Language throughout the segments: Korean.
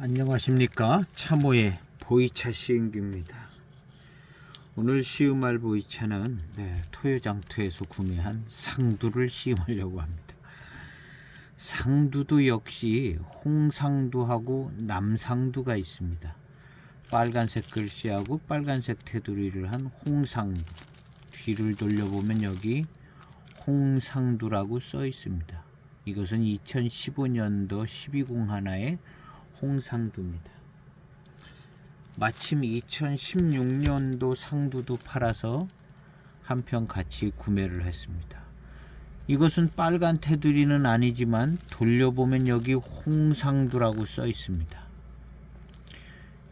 안녕하십니까. 참호의 보이차 시음기입니다. 오늘 시음할 보이차는 토요장터에서 구매한 상두를 시음하려고 합니다. 상두도 역시 홍상두하고 남상두가 있습니다. 빨간색 글씨하고 빨간색 테두리를 한 홍상두, 뒤를 돌려보면 여기 홍상두라고 써 있습니다. 이것은 2015년도 1201의 홍상두입니다. 마침 2016년도 상두도 팔아서 한 편 같이 구매를 했습니다. 이것은 빨간 테두리는 아니지만 돌려보면 여기 홍상두라고 써 있습니다.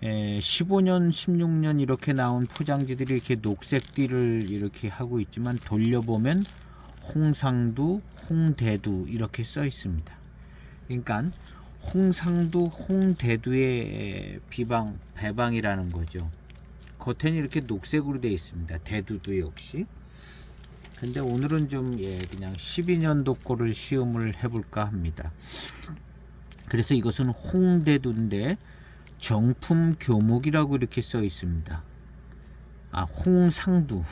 15년, 16년 이렇게 나온 포장지들이 이렇게 녹색 띠를 이렇게 하고 있지만 돌려보면 홍상두, 홍대두 이렇게 써 있습니다. 그러니까 홍상두, 홍대두의 배방이라는 거죠. 겉에는 이렇게 녹색으로 되어 있습니다. 대두도 역시. 근데 오늘은 좀 그냥 12년도 거를 시음을 해볼까 합니다. 그래서 이것은 홍대두인데 정품 교목이라고 이렇게 써 있습니다. 홍상두,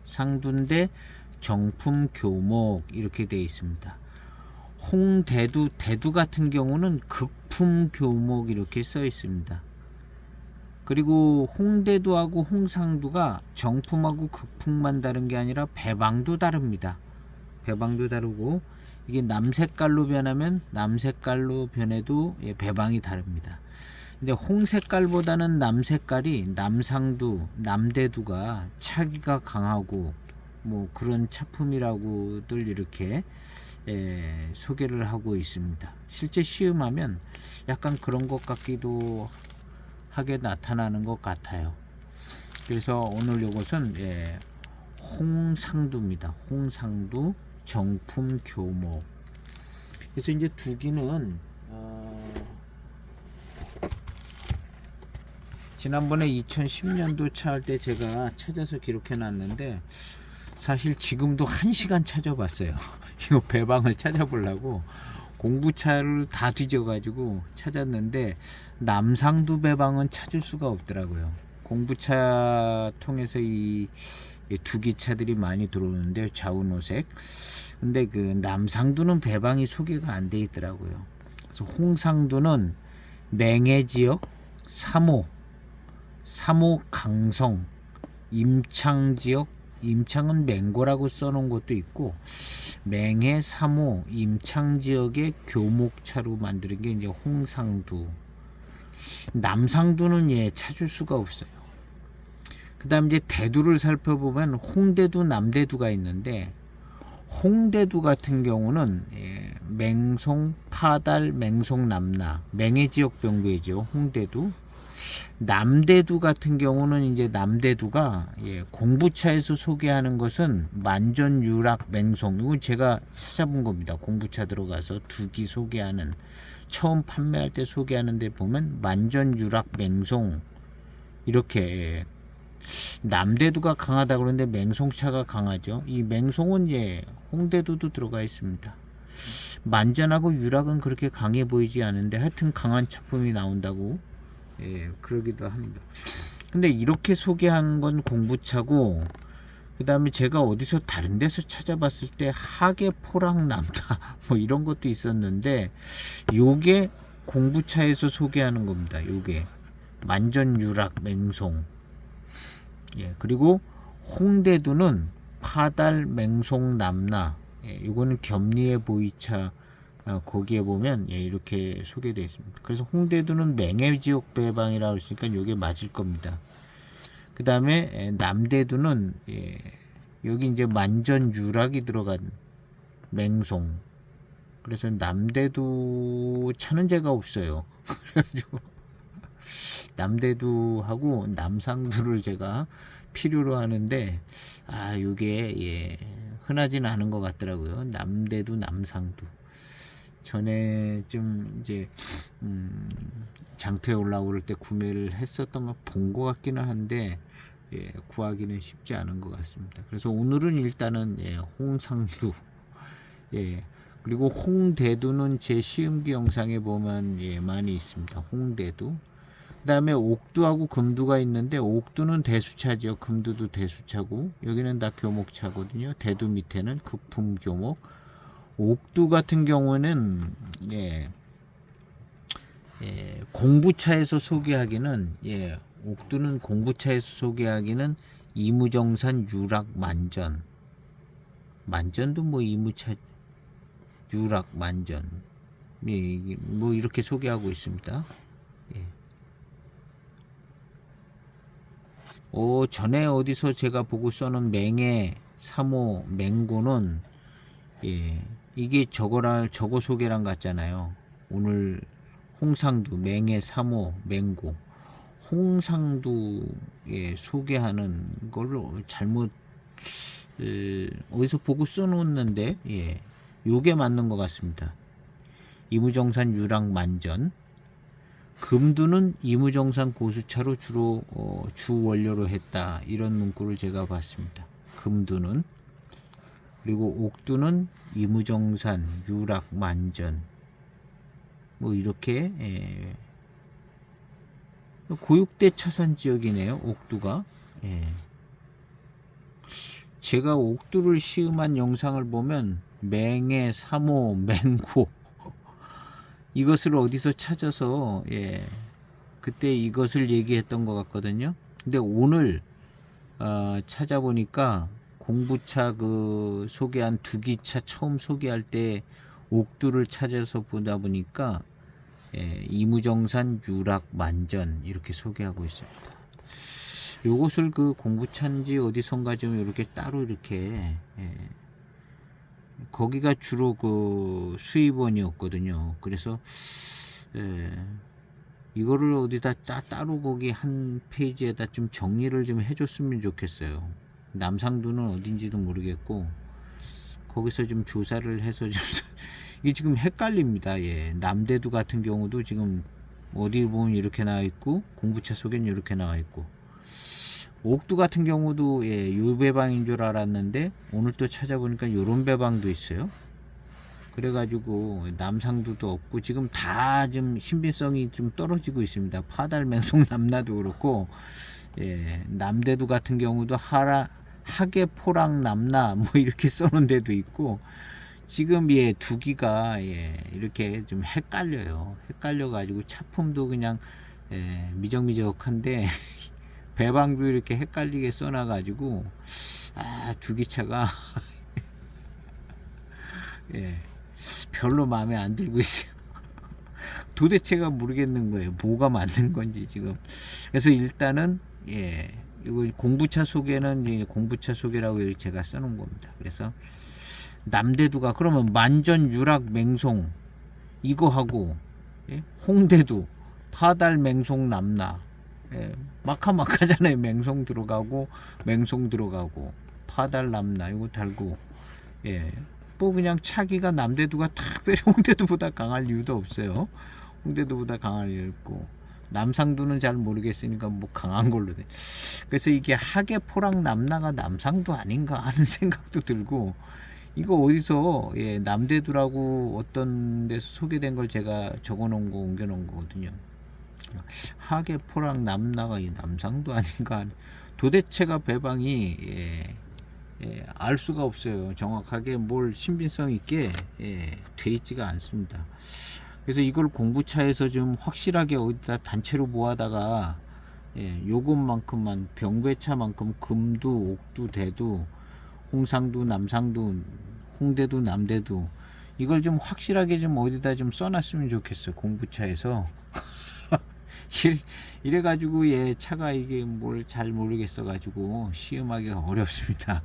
상두인데 정품 교목 이렇게 되어 있습니다. 홍대두, 대두 같은 경우는 극품 교목 이렇게 써 있습니다. 그리고 홍대두하고 홍상두가 정품하고 극품만 다른 게 아니라 배방도 다릅니다. 배방도 다르고 이게 남색깔로 변하면 남색깔로 변해도 배방이 다릅니다. 근데 홍색깔보다는 남색깔이 남상두, 남대두가 차기가 강하고 뭐 그런 차품이라고들 이렇게 소개를 하고 있습니다. 실제 시음하면 약간 그런 것 같기도 하게 나타나는 것 같아요. 그래서 오늘 이것은 홍상두입니다. 홍상두 정품 교목. 그래서 이제 두기는 지난번에 2010년도 차 할 때 제가 찾아서 기록해 놨는데 사실 지금도 1시간 찾아봤어요. 이거 배방을 찾아보려고 공부차를 다 뒤져가지고 찾았는데 남상두 배방은 찾을 수가 없더라고요. 공부차 통해서 이 두기차들이 많이 들어오는데 좌우노색. 근데 그 남상두는 배방이 소개가 안 돼 있더라고요. 그래서 홍상두는 맹해지역 3호 강성 임창지역, 임창은 맹고라고 써놓은 것도 있고 맹해 3호 임창지역의 교목차로 만드는 게 이제 홍상두. 남상두는 찾을 수가 없어요. 그 다음 이제 대두를 살펴보면 홍대두, 남대두가 있는데 홍대두 같은 경우는 맹송, 파달, 맹송, 남나, 맹해지역 병부이죠. 홍대두. 남대두 같은 경우는 이제 남대두가 공부차에서 소개하는 것은 만전, 유락, 맹송. 이건 제가 찾아본 겁니다. 공부차 들어가서 두기 소개하는 처음 판매할 때 소개하는 데 보면 만전, 유락, 맹송 이렇게 남대두가 강하다 그러는데 맹송차가 강하죠. 이 맹송은 홍대두도 들어가 있습니다. 만전하고 유락은 그렇게 강해 보이지 않은데 하여튼 강한 차품이 나온다고 그러기도 합니다. 근데 이렇게 소개한 건 공부차고 그 다음에 제가 어디서 다른 데서 찾아봤을 때 하계 포랑 남다 뭐 이런 것도 있었는데 요게 공부차에서 소개하는 겁니다. 요게 만전, 유락, 맹송. 그리고 홍대두는 파달, 맹송, 남나. 요거는 겸리의 보이차. 거기에 보면 이렇게 소개되어 있습니다. 그래서 홍대두는 맹해지역 배방이라고 했으니까 이게 맞을 겁니다. 그 다음에 남대두는 여기 이제 만전, 유락이 들어간 맹송. 그래서 남대두 차는 제가 없어요. 그래가지고 남대두하고 남상두를 제가 필요로 하는데 요게 흔하지는 않은 것 같더라고요. 남대두, 남상두. 전에 좀 이제 장터에 올라올 때 구매를 했었던 거 본 것 같기는 한데 구하기는 쉽지 않은 것 같습니다. 그래서 오늘은 일단은 홍상두 그리고 홍대두는 제 시음기 영상에 보면 예, 많이 있습니다. 홍대두. 그 다음에 옥두하고 금두가 있는데 옥두는 대수차죠. 금두도 대수차고 여기는 다 교목차거든요. 대두 밑에는 극품 교목. 옥두 같은 경우는 예, 공부차에서 소개하기는 옥두는 공부차에서 소개하기는 이무정산 유락 만전. 만전도 뭐 이무차 유락 만전 뭐 이렇게 소개하고 있습니다. 예. 전에 어디서 제가 보고 써놓은 맹해 3호 맹고는 이게 저거 소개랑 같잖아요. 오늘 홍상두 맹해 3호 맹고 홍상두에 소개하는 거를 잘못 어디서 보고 써놓았는데 요게 맞는 것 같습니다. 이무정산 유락 만전. 금두는 이무정산 고수차로 주로 주 원료로 했다. 이런 문구를 제가 봤습니다. 금두는. 그리고 옥두는 이무정산 유락 만전. 뭐 이렇게 고육대 차산 지역이네요. 옥두가. 제가 옥두를 시음한 영상을 보면 맹해 3호 맹고 이것을 어디서 찾아서 그때 이것을 얘기했던 것 같거든요. 근데 오늘 찾아보니까 공부차 그 소개한 두기차 처음 소개할 때 옥두를 찾아서 보다 보니까 이무정산 유락 만전 이렇게 소개하고 있습니다. 요것을 그 공부차인지 어디선가 좀 이렇게 따로 이렇게 거기가 주로 그 수입원이었거든요. 그래서 이거를 어디다 따로 거기 한 페이지에다 좀 정리를 좀 해줬으면 좋겠어요. 남상두는 어딘지도 모르겠고 거기서 좀 조사를 해서 좀 이게 지금 헷갈립니다. 남대두 같은 경우도 지금 어디 보면 이렇게 나와 있고 공부차 속에는 이렇게 나와 있고 옥두 같은 경우도 요 배방인 줄 알았는데 오늘 또 찾아보니까 요런 배방도 있어요. 그래가지고 남상두도 없고 지금 다 좀 신빙성이 좀 떨어지고 있습니다. 파달 맹송 남나도 그렇고 남대두 같은 경우도 하계 포랑 남나 뭐 이렇게 써놓은 데도 있고 지금 두기가 이렇게 좀 헷갈려가지고 차품도 그냥 미적미적한데 배방도 이렇게 헷갈리게 써놔가지고 두기차가 별로 마음에 안 들고 있어요. 도대체가 모르겠는 거예요. 뭐가 맞는 건지 지금. 그래서 일단은 이거 공부차 소개는 공부차 소개라고 제가 써놓은 겁니다. 그래서 남대두가 그러면 만전 유락 맹송 이거 하고 홍대두 파달 맹송 남나 마카마카잖아요. 맹송 들어가고 파달 남나 이거 달고 뭐 그냥 차기가 남대두가 특별히 홍대두보다 강할 이유도 없어요. 홍대두보다 강할 이유 없고 남상두는 잘 모르겠으니까 뭐 강한 걸로 돼. 그래서 이게 하계 포랑 남나가 남상두 아닌가 하는 생각도 들고 이거 어디서 남대두라고 어떤 데서 소개된 걸 제가 적어놓은 거 옮겨놓은 거거든요. 하계 포랑 남나가 남상두 아닌가. 도대체가 배방이 알 수가 없어요. 정확하게 뭘 신빙성 있게 돼 있지가 않습니다. 그래서 이걸 공부차에서 좀 확실하게 어디다 단체로 모아다가 요것만큼만 병배차만큼 금두, 옥두, 대두, 홍상두, 남상두, 홍대두, 남대두 이걸 좀 확실하게 좀 어디다 좀 써놨으면 좋겠어요. 공부차에서. 이래가지고 차가 이게 뭘 잘 모르겠어 가지고 시음하기가 어렵습니다.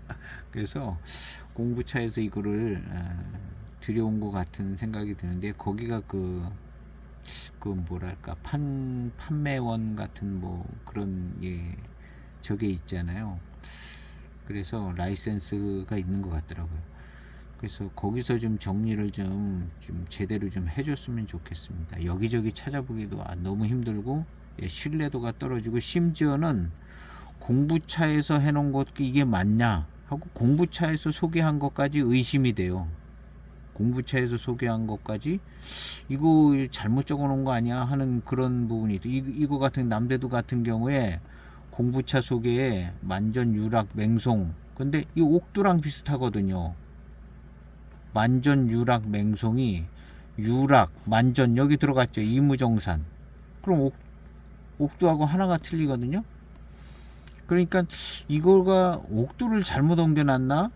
그래서 공부차에서 이거를 들여온 것 같은 생각이 드는데 거기가 그 뭐랄까 판매원 같은 뭐 그런 저게 있잖아요. 그래서 라이센스가 있는 것 같더라고요. 그래서 거기서 좀 정리를 좀 제대로 좀 해줬으면 좋겠습니다. 여기저기 찾아보기도 너무 힘들고 신뢰도가 떨어지고 심지어는 공부차에서 해놓은 것 이게 맞냐 하고 공부차에서 소개한 것까지 의심이 돼요. 공부차에서 소개한 것까지 이거 잘못 적어 놓은 거 아니야 하는 그런 부분이 있다. 이거 같은 남대두 같은 경우에 공부차 소개에 만전, 유락, 맹송. 근데 이 옥두랑 비슷하거든요. 만전, 유락, 맹송이 유락, 만전 여기 들어갔죠. 이무정산. 그럼 옥두하고 하나가 틀리거든요. 그러니까 이거가 옥두를 잘못 옮겨놨나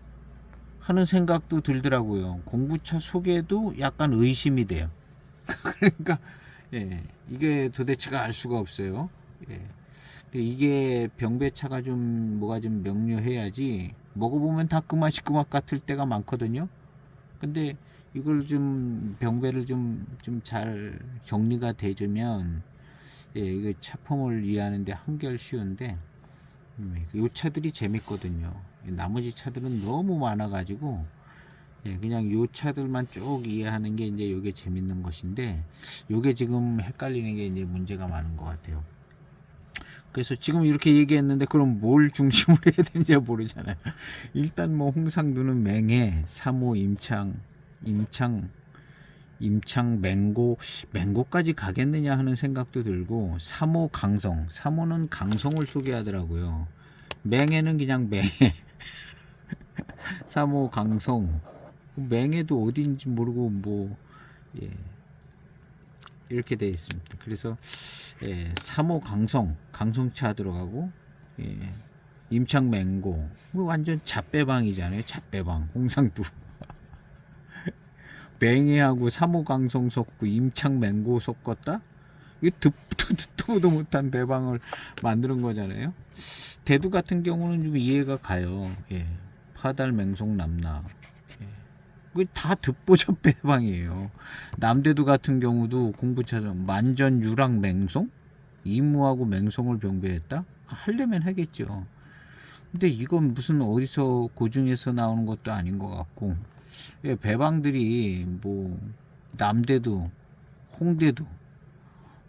하는 생각도 들더라고요. 공부차 소개도 약간 의심이 돼요. 그러니까 예, 이게 도대체가 알 수가 없어요. 예. 이게 병배차가 좀 뭐가 좀 명료해야지 먹어보면 다 그 맛이 그 맛 같을 때가 많거든요. 근데 이걸 좀 병배를 좀 잘 정리가 되면 예, 이거 차품을 이해하는데 한결 쉬운데 이 차들이 재밌거든요. 나머지 차들은 너무 많아가지고 예, 그냥 요 차들만 쭉 이해하는 게 이제 이게 재밌는 것인데 요게 지금 헷갈리는 게 이제 문제가 많은 것 같아요. 그래서 지금 이렇게 얘기했는데 그럼 뭘 중심으로 해야 되는지 모르잖아요. 일단 뭐 홍상두는 맹해, 삼호, 임창, 맹고까지 가겠느냐 하는 생각도 들고, 삼호 강성, 삼호는 강성을 소개하더라고요. 맹해는 그냥 맹해. 삼호 강성, 맹해도 어딘지 모르고 뭐 예, 이렇게 되어 있습니다. 그래서 예, 3호 강성차 들어가고 예, 임창 맹고 완전 잡배방이잖아요. 잡배방 홍상두. 맹해하고 3호 강성 섞고 임창 맹고 섞었다? 이게 듣도 못한 배방을 만드는 거잖아요. 대두 같은 경우는 좀 이해가 가요. 예, 파달 맹송 남나. 다 듣보잡 배방이에요. 남대두 같은 경우도 공부차점 만전, 유락, 맹송? 이무하고 맹송을 병배했다? 하려면 하겠죠. 근데 이건 무슨 어디서 고중에서 나오는 것도 아닌 것 같고, 예, 배방들이 뭐 남대두, 홍대두,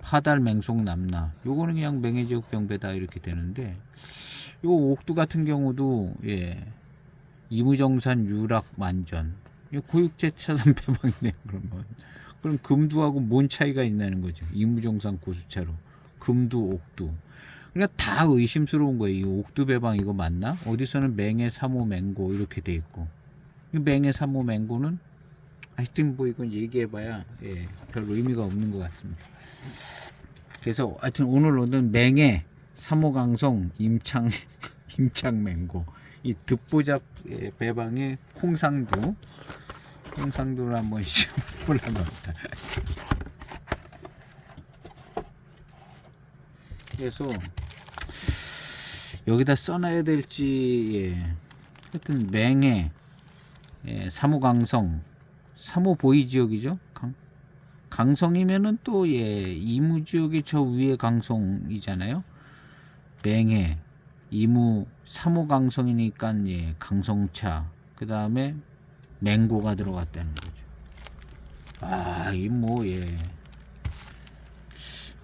파달, 맹송, 남나 요거는 그냥 맹해지역 병배다 이렇게 되는데, 요 옥두 같은 경우도 예, 이무정산, 유락, 만전 고육제 차선 배방이네요. 그럼 금두하고 뭔 차이가 있냐는 거죠. 이무정산 고수차로 금두, 옥두. 그러니까 다 의심스러운 거예요. 이 옥두 배방 이거 맞나? 어디서는 맹해, 삼호, 맹고 이렇게 돼 있고, 이 맹해, 삼호, 맹고는 하여튼 뭐 이건 얘기해봐야 예, 별 의미가 없는 것 같습니다. 그래서 하여튼 오늘은 맹해, 삼호, 강성, 임창 맹고 이 듣보잡 배방의 홍상두를 한번 시험을 해봅니다. 그래서 여기다 써놔야 될지 예, 하여튼 맹해, 예, 삼호강성, 삼호 보이 지역이죠. 강성이면은 또 예, 이무 지역의 저 위에 강성이잖아요. 맹해, 이무, 삼호 강성이니까 예, 강성차. 그 다음에 맹고가 들어갔다는 거죠. 아, 이 뭐 예,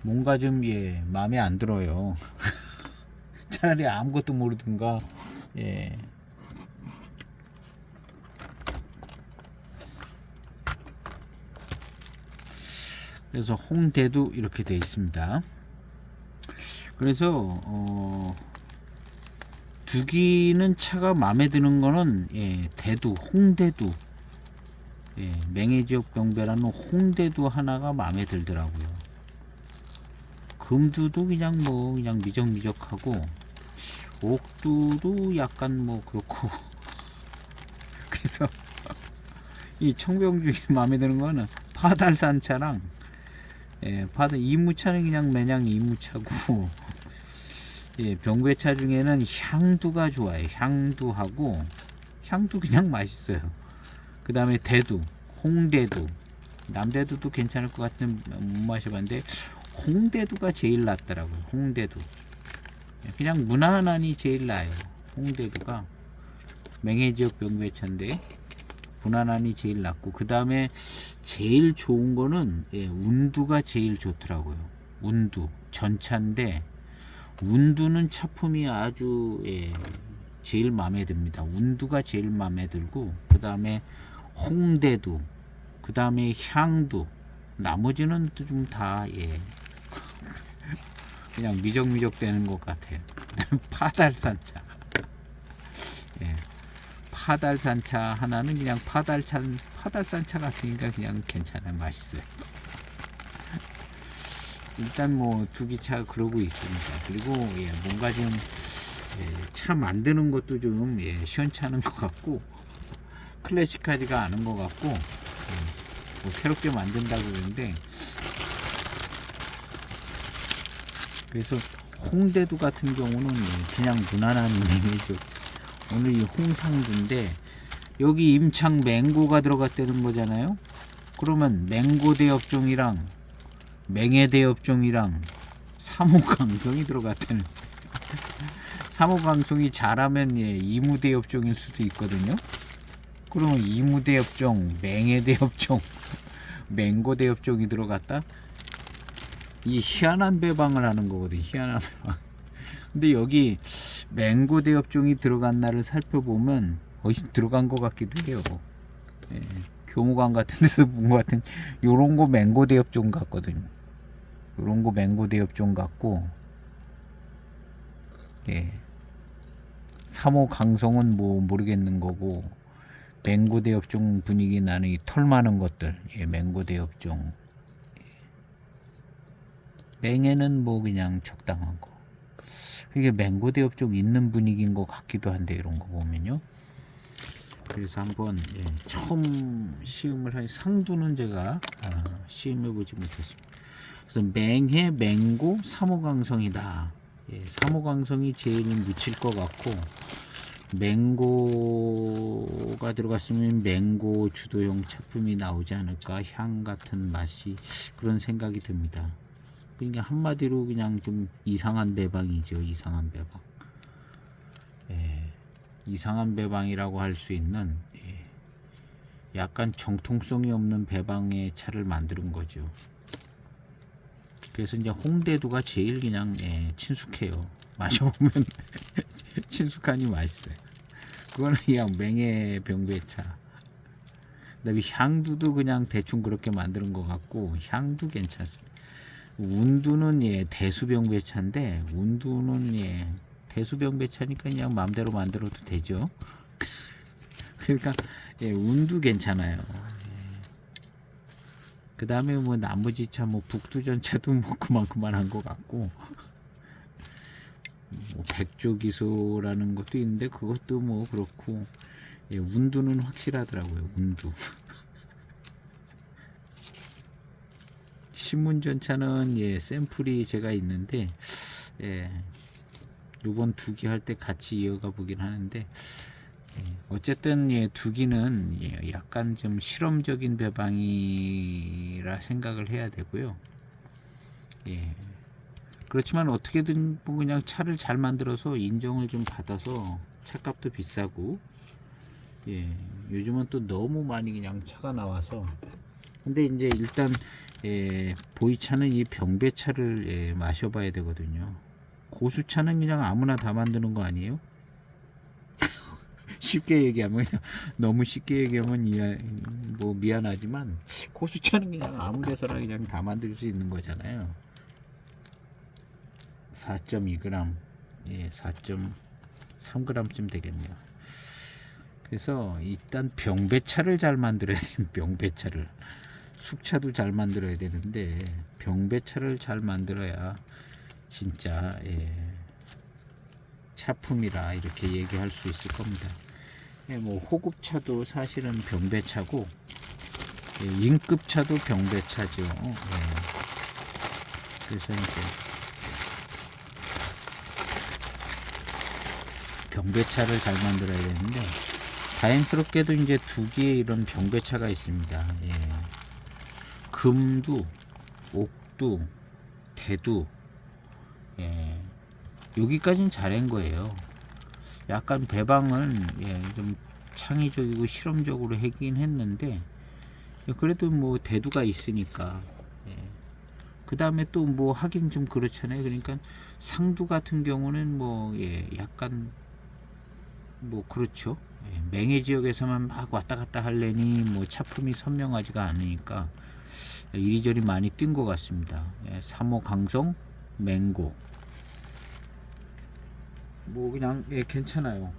뭔가 좀 예, 마음에 안 들어요. 차라리 아무것도 모르든가 예. 그래서 홍대도 이렇게 되어 있습니다. 그래서 두기는 차가 마음에 드는 거는 예, 대두, 홍대두, 예, 맹해지역 병배라는 홍대두 하나가 마음에 들더라고요. 금두도 그냥 뭐 그냥 미적미적하고, 옥두도 약간 뭐 그렇고. 그래서 이 청병 중에 마음에 드는 거는 파달산차랑 예, 파달 이무차는 그냥 매냥 이무차고 예, 병배차 중에는 향두가 좋아요. 향두하고 향두 그냥 맛있어요. 그 다음에 대두, 홍대두, 남대두도 괜찮을 것 같은 못 마셔봤는데 홍대두가 제일 낫더라고요. 홍대두 그냥 무난하니 제일 나아요. 홍대두가 맹해지역 병배차인데 무난하니 제일 낫고, 그 다음에 제일 좋은 거는 예, 운두가 제일 좋더라고요. 운두 전차인데 운두는 차품이 아주 예, 제일 마음에 듭니다. 운두가 제일 마음에 들고, 그 다음에 홍대두, 그 다음에 향두, 나머지는 또 좀 다 예. 그냥 미적미적 되는 것 같아요. 파달산차. 예. 파달산차 하나는 그냥 파달산차 같으니까 그냥 괜찮아요. 맛있어요. 일단 뭐 두기차 그러고 있습니다. 그리고 예, 뭔가 좀 차 만드는 것도 좀 시원찮은 것 같고 클래식하지가 않은 것 같고 뭐 새롭게 만든다고 그러는데, 그래서 홍대두 같은 경우는 그냥 무난한 맹이죠. 오늘 이 홍상두인데 여기 임창 맹고가 들어갔다는 거잖아요. 그러면 맹고 대엽종이랑 맹해 대엽종이랑 삼호강성이 들어갔다는. 삼호강성이 잘하면 이무 대엽종일 수도 있거든요. 그러면 이무 대엽종, 맹해 대엽종, 맹고 대엽종이 들어갔다. 이 희한한 배방을 하는 거거든. 희한한 배방. 근데 여기 맹고 대엽종이 들어간 날을 살펴보면 어디 들어간 것 같기도 해요. 예, 교무관 같은 데서 본 것 같은 요런 거 맹고 대엽종 같거든요. 요런 거 맹고 대엽종 같고, 예. 3호 강성은 뭐 모르겠는 거고, 맹고 대엽종 분위기 나는 이 털 많은 것들, 예, 맹고 대엽종. 맹에는 뭐 그냥 적당한 거. 이게 맹고 대엽종 있는 분위기인 것 같기도 한데, 이런 거 보면요. 그래서 한번 처음 시음을 할 상두는 제가 시음해 보지 못했습니다. 그래서 맹해, 맹고, 3호 강성이다. 3호 강성이 제일 묻힐 것 같고, 맹고가 들어갔으면 맹고 주도형 차품이 나오지 않을까, 향 같은 맛이, 그런 생각이 듭니다. 그러니까 한마디로 그냥 좀 이상한 배방이죠. 이상한 배방. 이상한 배방이라고 할 수 있는 약간 정통성이 없는 배방의 차를 만드는 거죠. 그래서 이제 홍대두가 제일 그냥 친숙해요. 마셔보면 친숙하니 맛있어요. 그거는 그냥 맹해 병배차. 그다음에 향두도 그냥 대충 그렇게 만드는 것 같고, 향도 괜찮습니다. 운두는 대수병배차인데, 운두는 대수병배차니까 그냥 마음대로 만들어도 되죠. 그러니까 운두 괜찮아요. 그 다음에 뭐 나머지 차, 뭐 북두전차도 뭐 그만한 것 같고, 뭐 백조기소라는 것도 있는데 그것도 뭐 그렇고, 운두는 확실하더라고요. 운두. 신문전차는 샘플이 제가 있는데 요번 두기 할 때 같이 이어가 보긴 하는데, 어쨌든 두기는 약간 좀 실험적인 배방이라 생각을 해야 되고요. 그렇지만 어떻게든 뭐 그냥 차를 잘 만들어서 인정을 좀 받아서 차값도 비싸고, 요즘은 또 너무 많이 그냥 차가 나와서. 근데 이제 일단 보이차는 이 병배차를 마셔봐야 되거든요. 고수차는 그냥 아무나 다 만드는 거 아니에요? 쉽게 얘기하면, 그냥 너무 쉽게 얘기하면 뭐 미안하지만, 고수차는 그냥 아무 데서나 그냥 다 만들 수 있는 거잖아요. 4.2g, 4.3g쯤 되겠네요. 그래서 일단 병배차를 잘 만들어야 돼요. 병배차를. 숙차도 잘 만들어야 되는데 병배차를 잘 만들어야 진짜 차품이라 이렇게 얘기할 수 있을 겁니다. 뭐 호급차도 사실은 병배차고, 인급차도 병배차죠. 그래서 이제 병배차를 잘 만들어야 되는데, 다행스럽게도 이제 두 개의 이런 병배차가 있습니다. 금두, 옥두, 대두, 여기까지는 잘한 거예요. 약간 배방을 좀 창의적이고 실험적으로 하긴 했는데, 그래도 뭐 대두가 있으니까. 그 다음에 또 뭐 하긴 좀 그렇잖아요. 그러니까 상두 같은 경우는 뭐 약간 뭐 그렇죠. 맹해 지역에서만 막 왔다 갔다 하려니 뭐 차품이 선명하지가 않으니까 이리저리 많이 뛴 것 같습니다. 3호 강성 맹고 뭐 그냥 괜찮아요.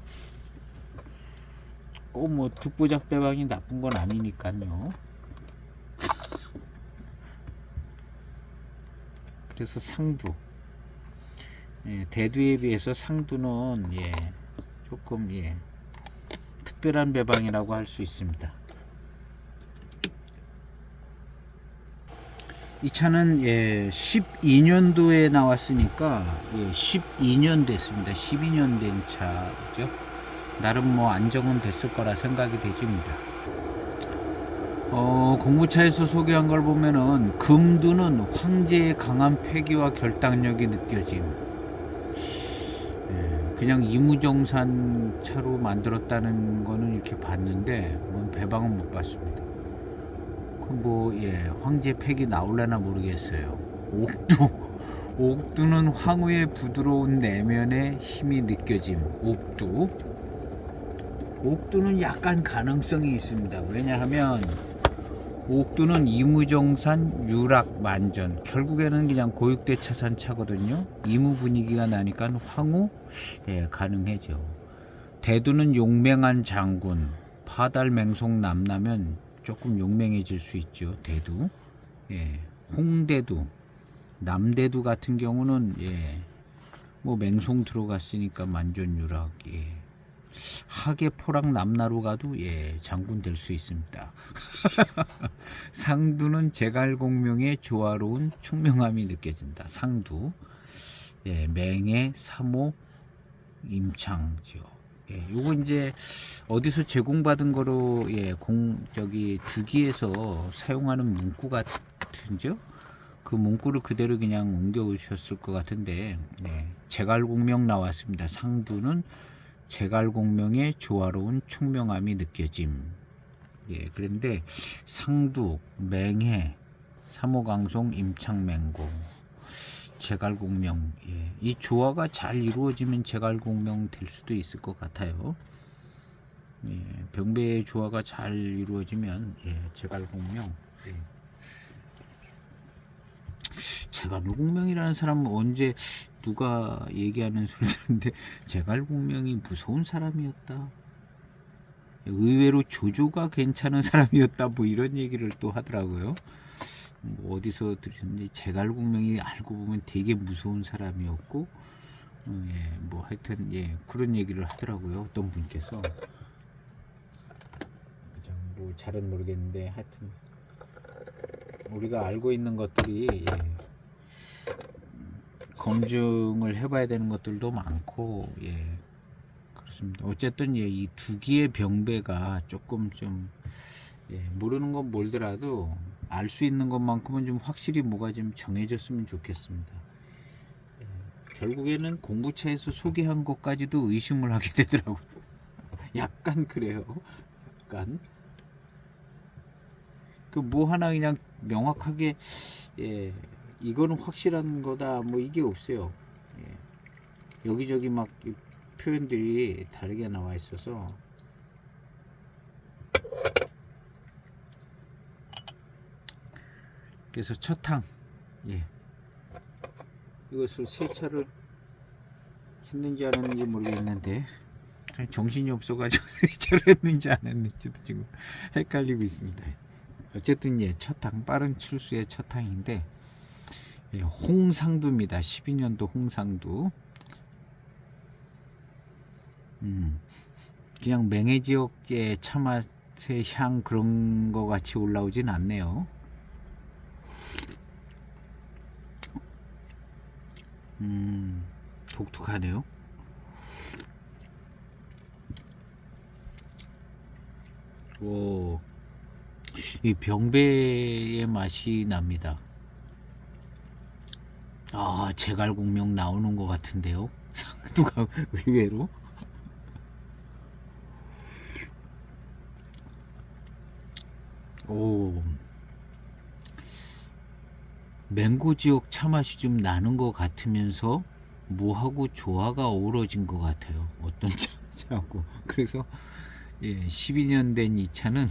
꼭 뭐 듣보잡 배방이 나쁜 건 아니니까요. 그래서 상두 대두에 비해서 상두는 조금 특별한 배방이라고 할 수 있습니다. 이 차는 12년도에 나왔으니까 12년 됐습니다. 12년 된 차죠. 나름 뭐 안정은 됐을 거라 생각이 되집니다. 공부차에서 소개한 걸 보면은 금두는 황제의 강한 패기와 결단력이 느껴짐. 그냥 이무정산 차로 만들었다는 거는 이렇게 봤는데 뭐 배방은 못 봤습니다. 황제 팩이 나올려나 모르겠어요. 옥두는 황후의 부드러운 내면의 힘이 느껴짐. 옥두는 약간 가능성이 있습니다. 왜냐하면 옥두는 이무정산 유락만전, 결국에는 그냥 고육대 차산 차거든요. 이무 분위기가 나니까 황후 가능해져. 대두는 용맹한 장군, 파달맹송 남나면 조금 용맹해질 수 있죠. 대두, 홍대두, 남대두 같은 경우는 뭐 맹송 들어갔으니까 만전유락. 하계 포락 남나로 가도 장군 될 수 있습니다. 상두는 제갈공명의 조화로운 총명함이 느껴진다. 상두, 맹해, 삼호, 임창지요. 요거 이제 어디서 제공받은 거로 두기에서 사용하는 문구 같은죠? 그 문구를 그대로 그냥 옮겨 오셨을 것 같은데 제갈공명 나왔습니다. 상두는 제갈공명의 조화로운 총명함이 느껴짐. 그런데 상두, 맹해, 삼호강송, 임창맹고, 제갈공명, 이 조화가 잘 이루어지면 제갈공명 될 수도 있을 것 같아요. 병배의 조화가 잘 이루어지면 제갈공명. 제갈공명이라는 사람은 언제 누가 얘기하는 소리 듣는데 제갈공명이 무서운 사람이었다, 의외로 조조가 괜찮은 사람이었다, 뭐 이런 얘기를 또 하더라고요. 뭐 어디서 들으셨는지 제갈공명이 알고 보면 되게 무서운 사람이었고 뭐 하여튼 그런 얘기를 하더라고요. 어떤 분께서 뭐 잘은 모르겠는데 하여튼 우리가 알고 있는 것들이 검증을 해봐야 되는 것들도 많고 그렇습니다. 어쨌든 이 두기의 병배가 조금 좀 모르는 건 몰더라도 알 수 있는 것만큼은 좀 확실히 뭐가 좀 정해졌으면 좋겠습니다. 결국에는 공부차에서 소개한 것까지도 의심을 하게 되더라고요. 약간 그래요. 약간 그 뭐 하나 그냥 명확하게 이거는 확실한 거다 뭐 이게 없어요. 여기저기 막 표현들이 다르게 나와 있어서 그래서 첫탕 이것을 세차를 했는지 안 했는지 모르겠는데 정신이 없어가지고 세차를 했는지 안 했는지도 지금 헷갈리고 있습니다. 어쨌든 첫탕, 빠른 출수의 첫탕인데 홍상두입니다. 12년도 홍상두. 그냥 맹해 지역의 차맛의 향 그런 거 같이 올라오진 않네요. 독특하네요. 이 병배의 맛이 납니다. 제갈공명 나오는 것 같은데요. 상두가 의외로. 맹고 지역 차 맛이 좀 나는 것 같으면서 뭐하고 조화가 어우러진 것 같아요. 어떤 차하고. 그래서 예, 12년 된 이 차는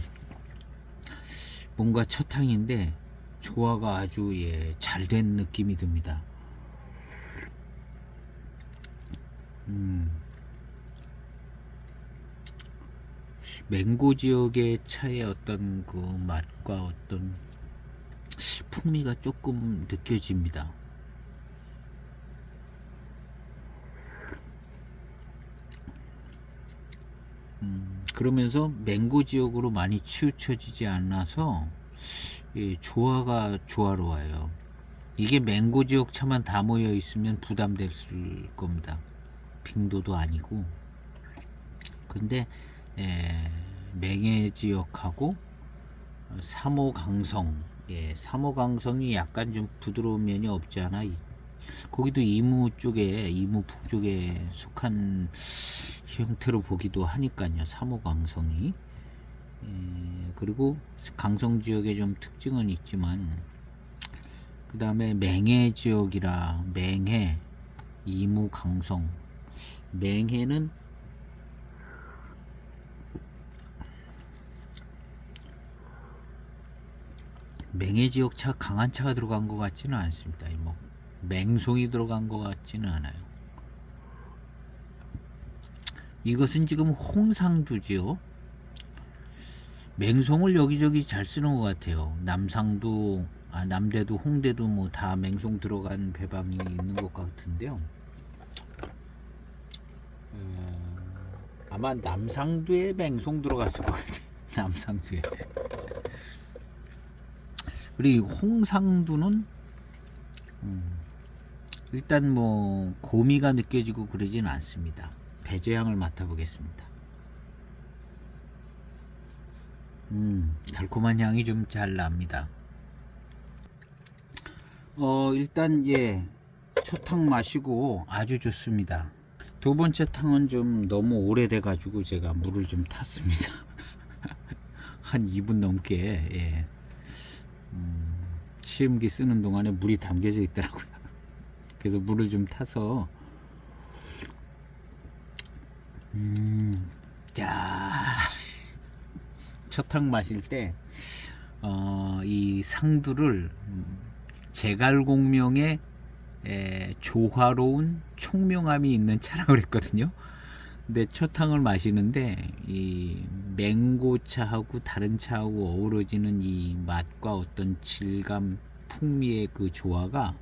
뭔가 첫 탕인데 조화가 아주 예, 잘 된 느낌이 듭니다. 맹고 지역의 차의 어떤 그 맛과 어떤 풍미가 조금 느껴집니다. 그러면서 맹고 지역으로 많이 치우쳐지지 않아서 예, 조화가 조화로워요. 이게 맹고 지역 차만 다 모여 있으면 부담됐을 겁니다. 빙도도 아니고. 근데 맹해 지역하고 3호 강성, 예, 3호 강성이 약간 좀 부드러운 면이 없지 않아. 거기도 이무 쪽에, 이무 북쪽에 속한 형태로 보기도 하니까요. 3호 강성이. 그리고 강성 지역에 좀 특징은 있지만, 그 다음에 맹해 지역이라 맹해, 이무 강성. 맹해는 맹해 지역 차 강한 차가 들어간 것 같지는 않습니다. 뭐 맹송이 들어간 것 같지는 않아요. 이것은 지금 홍상두지요. 맹송을 여기저기 잘 쓰는 것 같아요. 남상도, 남대도, 홍대도 뭐 다 맹송 들어간 배방이 있는 것 같은데요. 아마 남상도에 맹송 들어갔을 것 같아요. 남상도에. 그리고 홍상두는 일단 뭐 고미가 느껴지고 그러진 않습니다. 배제향을 맡아보겠습니다. 달콤한 향이 좀 잘 납니다. 일단 예, 첫 탕 마시고 아주 좋습니다. 두 번째 탕은 좀 너무 오래돼 가지고 제가 물을 좀 탔습니다. 한 2분 넘게. 예. 시음기 쓰는 동안에 물이 담겨져 있더라고요. 그래서 물을 좀 타서 자, 첫 탕 마실 때 이 상두를 제갈공명의 조화로운 총명함이 있는 차라고 그랬거든요. 근데 첫 탕을 마시는데 이 맹고차하고 다른 차하고 어우러지는 이 맛과 어떤 질감, 풍미의 그 조화가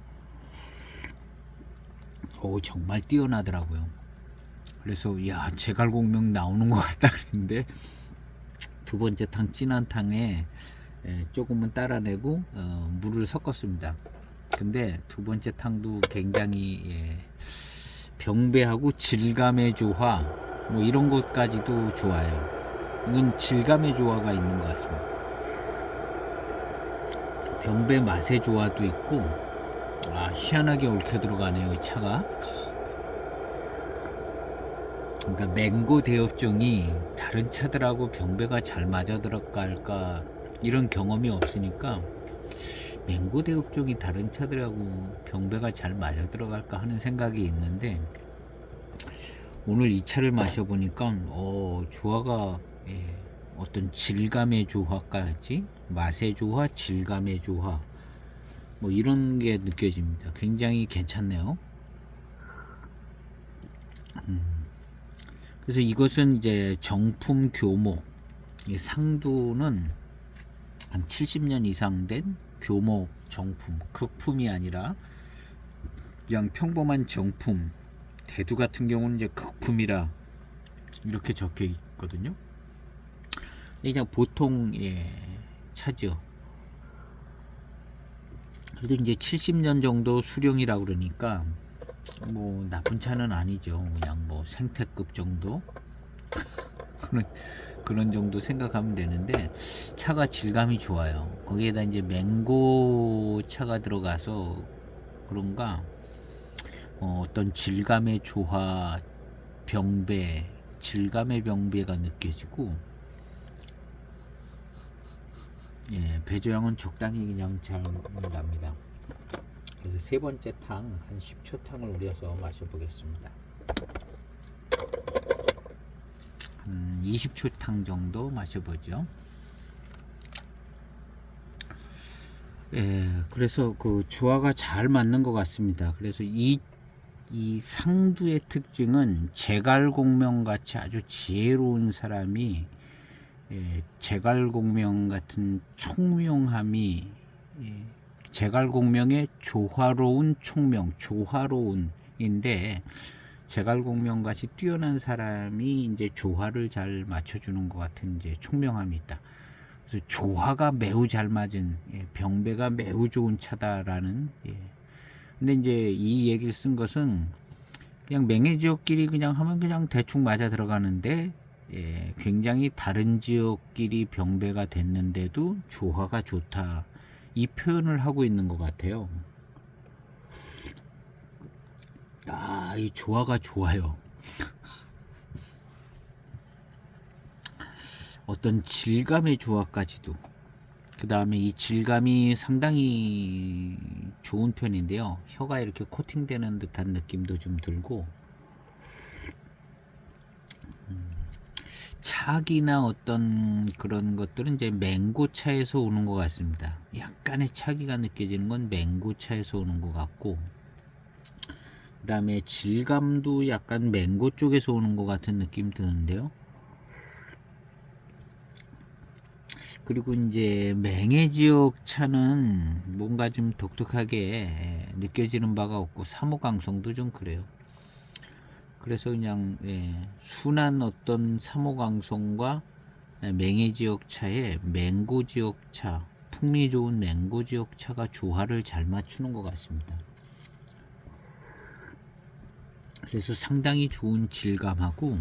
정말 뛰어나더라고요. 그래서 야, 제갈공명 나오는 것 같다 그랬는데 두 번째 탕 진한 탕에 조금은 따라내고 물을 섞었습니다. 근데 두 번째 탕도 굉장히 병배하고 질감의 조화 뭐 이런 것까지도 좋아요. 이건 질감의 조화가 있는 것 같습니다. 병배 맛의 조화도 있고 희한하게 얽혀 들어가네요, 이 차가. 그러니까 맹고 대업종이 다른 차들하고 병배가 잘 맞아 들어갈까 이런 경험이 없으니까 맹고 대업종이 다른 차들하고 병배가 잘 맞아 들어갈까 하는 생각이 있는데 오늘 이 차를 마셔보니까 조화가 어떤 질감의 조화까지 맛의 조화, 질감의 조화 뭐 이런 게 느껴집니다. 굉장히 괜찮네요. 그래서 이것은 이제 정품 교목, 상두는 한 70년 이상 된 교목 정품, 극품이 아니라 그냥 평범한 정품. 대두 같은 경우는 이제 극품이라 이렇게 적혀 있거든요. 그냥 보통 차죠. 그래도 이제 70년 정도 수령이라고 그러니까 뭐 나쁜 차는 아니죠. 그냥 뭐 생태급 정도 그런 정도 생각하면 되는데 차가 질감이 좋아요. 거기에다 이제 맹고 차가 들어가서 그런가 어떤 질감의 조화, 병배, 질감의 병배가 느껴지고 배조향은 적당히 그냥 잘 납니다. 그래서 세 번째 탕 한 10초 탕을 우려서 마셔보겠습니다. 20초 정도 마셔보죠. 예, 그래서 그 조화가 잘 맞는 것 같습니다. 그래서 이 상두의 특징은 제갈공명 같이 아주 지혜로운 사람이 제갈공명 같은 총명함이 제갈공명의 조화로운 총명, 조화로운인데 제갈공명 같이 뛰어난 사람이 이제 조화를 잘 맞춰주는 것 같은 이제 총명함이 있다. 그래서 조화가 매우 잘 맞은 병배가 매우 좋은 차다라는. 근데 이제 이 얘기를 쓴 것은 그냥 맹해지역끼리 그냥 하면 그냥 대충 맞아 들어가는데 굉장히 다른 지역끼리 병배가 됐는데도 조화가 좋다, 이 표현을 하고 있는 것 같아요. 이 조화가 좋아요. 어떤 질감의 조화까지도. 그 다음에 이 질감이 상당히 좋은 편인데요. 혀가 이렇게 코팅되는 듯한 느낌도 좀 들고, 차기나 어떤 그런 것들은 이제 맹고차에서 오는 것 같습니다. 약간의 차기가 느껴지는 건 맹고차에서 오는 것 같고, 그 다음에 질감도 약간 맹고 쪽에서 오는 것 같은 느낌 드는데요. 그리고 이제 맹해 지역 차는 뭔가 좀 독특하게 느껴지는 바가 없고, 사모강성도 좀 그래요. 그래서 그냥 순한 어떤 사모강성과 맹해 지역 차의 맹고 지역 차, 풍미 좋은 맹고 지역 차가 조화를 잘 맞추는 것 같습니다. 그래서 상당히 좋은 질감하고,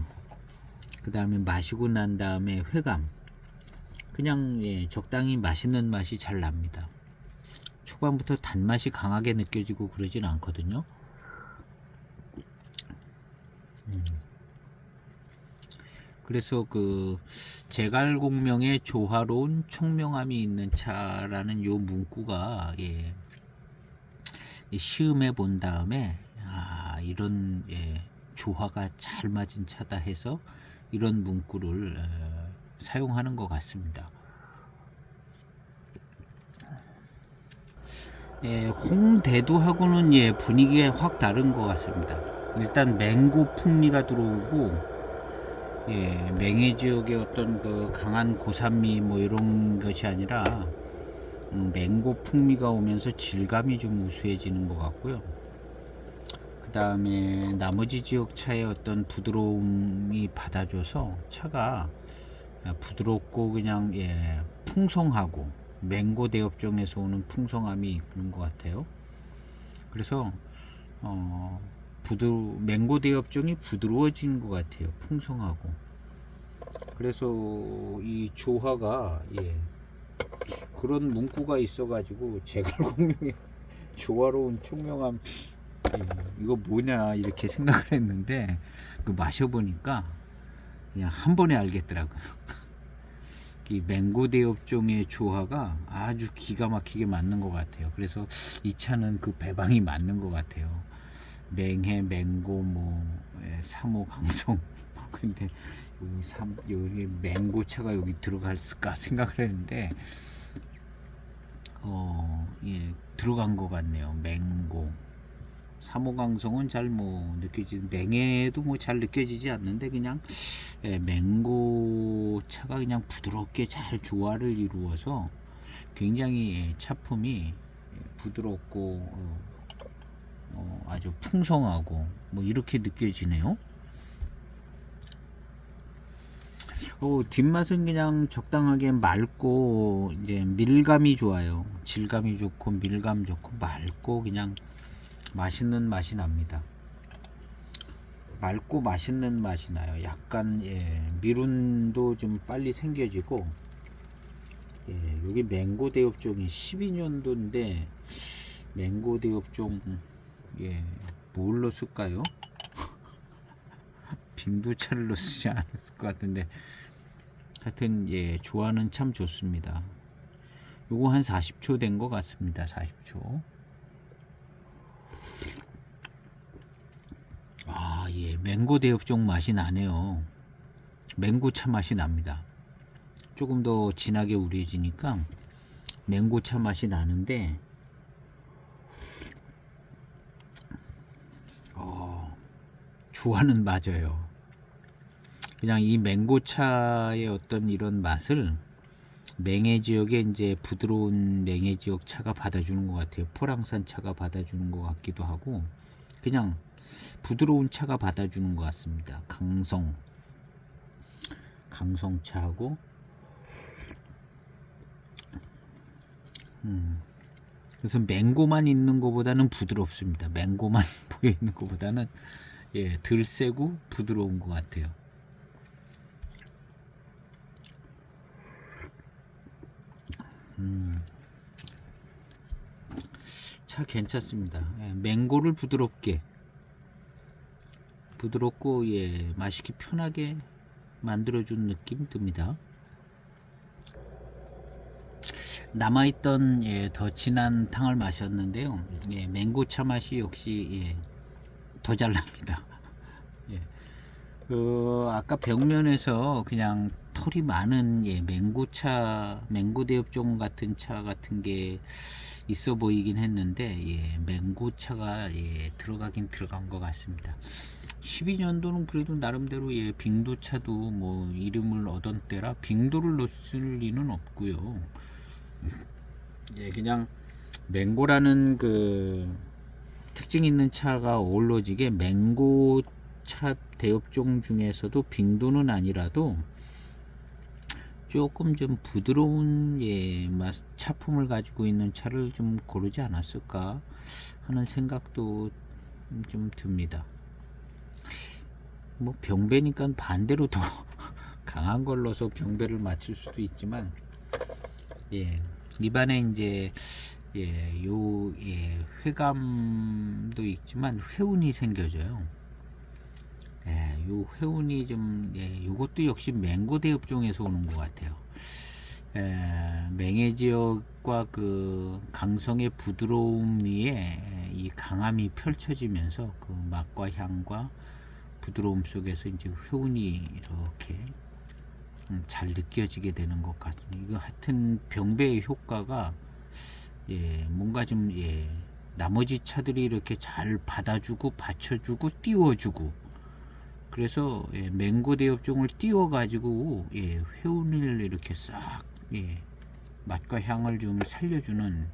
그 다음에 마시고 난 다음에 회감, 그냥 적당히 맛있는 맛이 잘 납니다. 초반부터 단맛이 강하게 느껴지고 그러진 않거든요. 그래서 그 제갈공명의 조화로운 총명함이 있는 차라는 요 문구가 시음해 본 다음에 이런 조화가 잘 맞은 차다 해서 이런 문구를 사용하는 것 같습니다. 홍대두하고는 분위기가 확 다른 것 같습니다. 일단 맹고 풍미가 들어오고, 맹해 지역의 어떤 그 강한 고산미 뭐 이런 것이 아니라 맹고 풍미가 오면서 질감이 좀 우수해지는 것 같고요. 그 다음에 나머지 지역 차의 어떤 부드러움이 받아줘서 차가 부드럽고 그냥 풍성하고, 맹고 대업종에서 오는 풍성함이 있는 것 같아요. 그래서 맹고 대업종이 부드러워진 것 같아요. 풍성하고. 그래서 이 조화가 그런 문구가 있어가지고 제갈공명의 조화로운 총명함, 이거 뭐냐 이렇게 생각을 했는데 그 마셔보니까 그냥 한 번에 알겠더라고요. 이 맹고 대업종의 조화가 아주 기가 막히게 맞는 것 같아요. 그래서 이 차는 그 배방이 맞는 것 같아요. 맹해, 맹고, 사모, 강성. 근데 여기 맹고차가 여기 들어갈까 생각을 했는데, 들어간 것 같네요. 맹고. 사모강성은 잘 맹해도 잘 느껴지지 않는데, 그냥 맹고 차가 그냥 부드럽게 잘 조화를 이루어서 굉장히 차품이 부드럽고 아주 풍성하고 이렇게 느껴지네요. 뒷맛은 그냥 적당하게 맑고 이제 밀감이 좋아요. 질감이 좋고 밀감 좋고 맑고 그냥 맛있는 맛이 납니다. 맑고 맛있는 맛이 나요. 약간 미룬도 좀 빨리 생겨지고, 여기 맹고 대업종이 12년도인데 맹고 대업종 뭘로 쓸까요? 빙두차를 넣지 않았을 것 같은데, 하여튼 조화는 참 좋습니다. 요거 한 40초 된 것 같습니다. 40초. 맹고 대업종 맛이 나네요. 맹고차 맛이 납니다. 조금 더 진하게 우려지니까 맹고차 맛이 나는데 조화는 맞아요. 그냥 이 맹고차의 어떤 이런 맛을 맹해 지역에 이제 부드러운 맹해 지역 차가 받아주는 것 같아요. 포랑산 차가 받아주는 것 같기도 하고 그냥 부드러운 차가 받아주는 것 같습니다. 강성차하고 그래서 맹고만 있는 것보다는 부드럽습니다. 맹고만 보여 있는 것보다는 덜 세고 부드러운 것 같아요. 차 괜찮습니다. 맹고를 부드럽고 마시기 편하게 만들어준 느낌 듭니다. 남아있던 더 진한 탕을 마셨는데요. 맹고차 맛이 역시 더 잘 납니다. 아까 벽면에서 그냥 털이 많은 맹고차, 맹고대엽종 같은 차 같은 게 있어 보이긴 했는데 맹고차가 들어가긴 들어간 것 같습니다. 12년도는 그래도 나름대로 빙도차도 뭐 이름을 얻은 때라 빙도를 넣을 리는 없고요. 그냥 맹고라는 그 특징 있는 차가 어우러지게 맹고차 대엽종 중에서도 빙도는 아니라도 조금 좀 부드러운 차품을 가지고 있는 차를 좀 고르지 않았을까 하는 생각도 좀 듭니다. 뭐 병배니까 반대로 더 강한 걸 넣어서 병배를 맞출 수도 있지만 입안에 이제 회감도 있지만 회운이 생겨져요. 요 회운이 좀 요것도 역시 맹고 대엽종에서 오는 것 같아요. 맹해 지역과 그 강성의 부드러움 위에 이 강함이 펼쳐지면서 그 맛과 향과 부드러움 속에서 이제 회운이 이렇게 잘 느껴지게 되는 것 같습니다. 이거 하여튼 병배의 효과가 뭔가 좀 나머지 차들이 이렇게 잘 받아주고 받쳐주고 띄워주고 그래서 맹고 대엽종을 띄워가지고 회운을 이렇게 싹 맛과 향을 좀 살려주는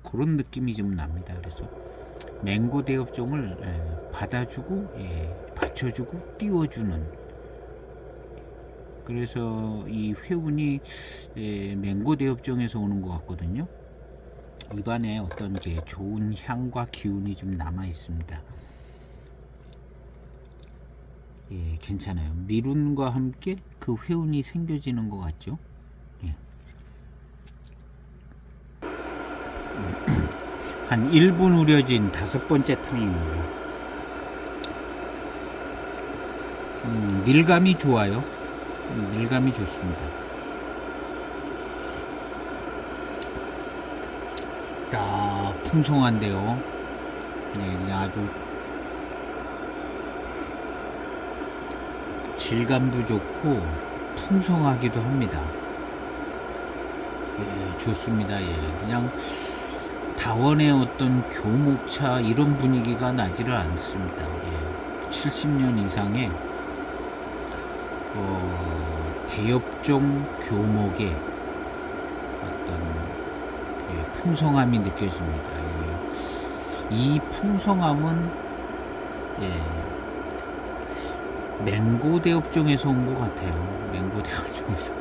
그런 느낌이 좀 납니다. 그래서 맹고 대엽종을 받아주고 받쳐주고 띄워주는 그래서 이 회운이 맹고 대엽종에서 오는 것 같거든요. 입안에 어떤 좋은 향과 기운이 좀 남아 있습니다. 괜찮아요. 미룬과 함께 그 회운이 생겨지는 것 같죠. 한 1분 우려진 5번째 탕입니다. 밀감이 좋아요. 밀감이 좋습니다. 풍성한데요. 그냥 아주 질감도 좋고 풍성하기도 합니다. 좋습니다. 그냥 다원의 어떤 교목차 이런 분위기가 나지를 않습니다. 70년 이상의 대엽종 교목의 어떤 풍성함이 느껴집니다. 이 풍성함은 맹고 대엽종에서 온 것 같아요. 맹고 대엽종에서.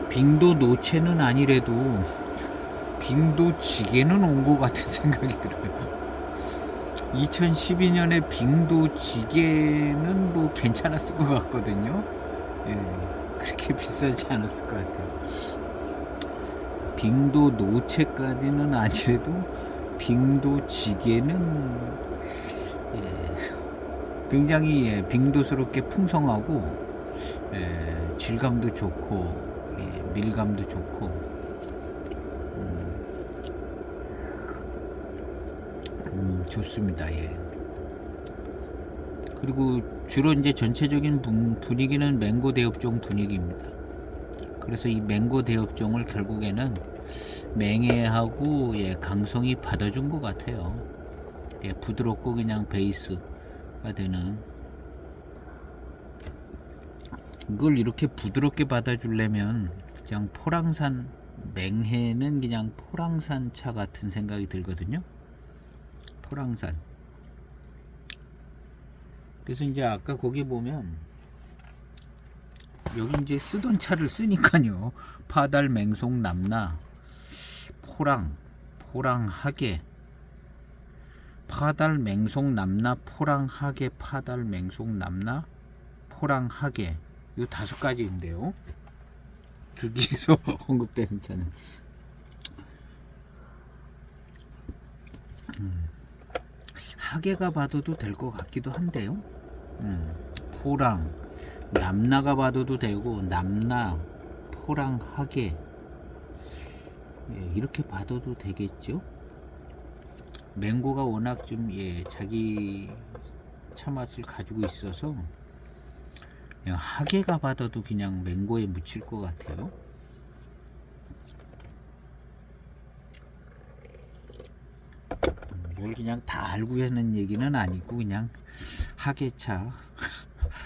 빙도 노체는 아니래도 빙도 지게는 온 것 같은 생각이 들어요. 2012년에 빙도 지게는 뭐 괜찮았을 것 같거든요. 그렇게 비싸지 않았을 것 같아요. 빙도 노체까지는 아니래도 빙도 지게는 굉장히 빙도스럽게 풍성하고 질감도 좋고 밀감도 좋고 좋습니다. 예. 그리고 주로 이제 전체적인 분위기는 맹고 대엽종 분위기입니다. 그래서 이 맹고 대엽종을 결국에는 맹해하고 예, 강성이 받아준 것 같아요. 예, 부드럽고 그냥 베이스가 되는, 이걸 이렇게 부드럽게 받아주려면 그냥 포랑산, 맹해는 그냥 포랑산 차 같은 생각이 들거든요. 포랑산. 그래서 이제 아까 거기 보면 여기 이제 쓰던 차를 쓰니까요. 파달, 맹송, 남나, 포랑, 포랑하게, 파달, 맹송, 남나, 포랑하게, 파달, 맹송, 남나, 포랑하게, 요 5가지인데요. 거기에서 언급되는 차는 하게가 받아도 될 것 같기도 한데요. 포랑, 남나가 받아도 되고, 남나, 포랑, 하게, 예, 이렇게 받아도 되겠죠. 맹고가 워낙 좀 예, 자기 차 맛을 가지고 있어서 그냥 하게가 받아도 그냥 맹고에 묻힐 것 같아요. 뭘 그냥 다 알고 하는 얘기는 아니고 그냥 하게차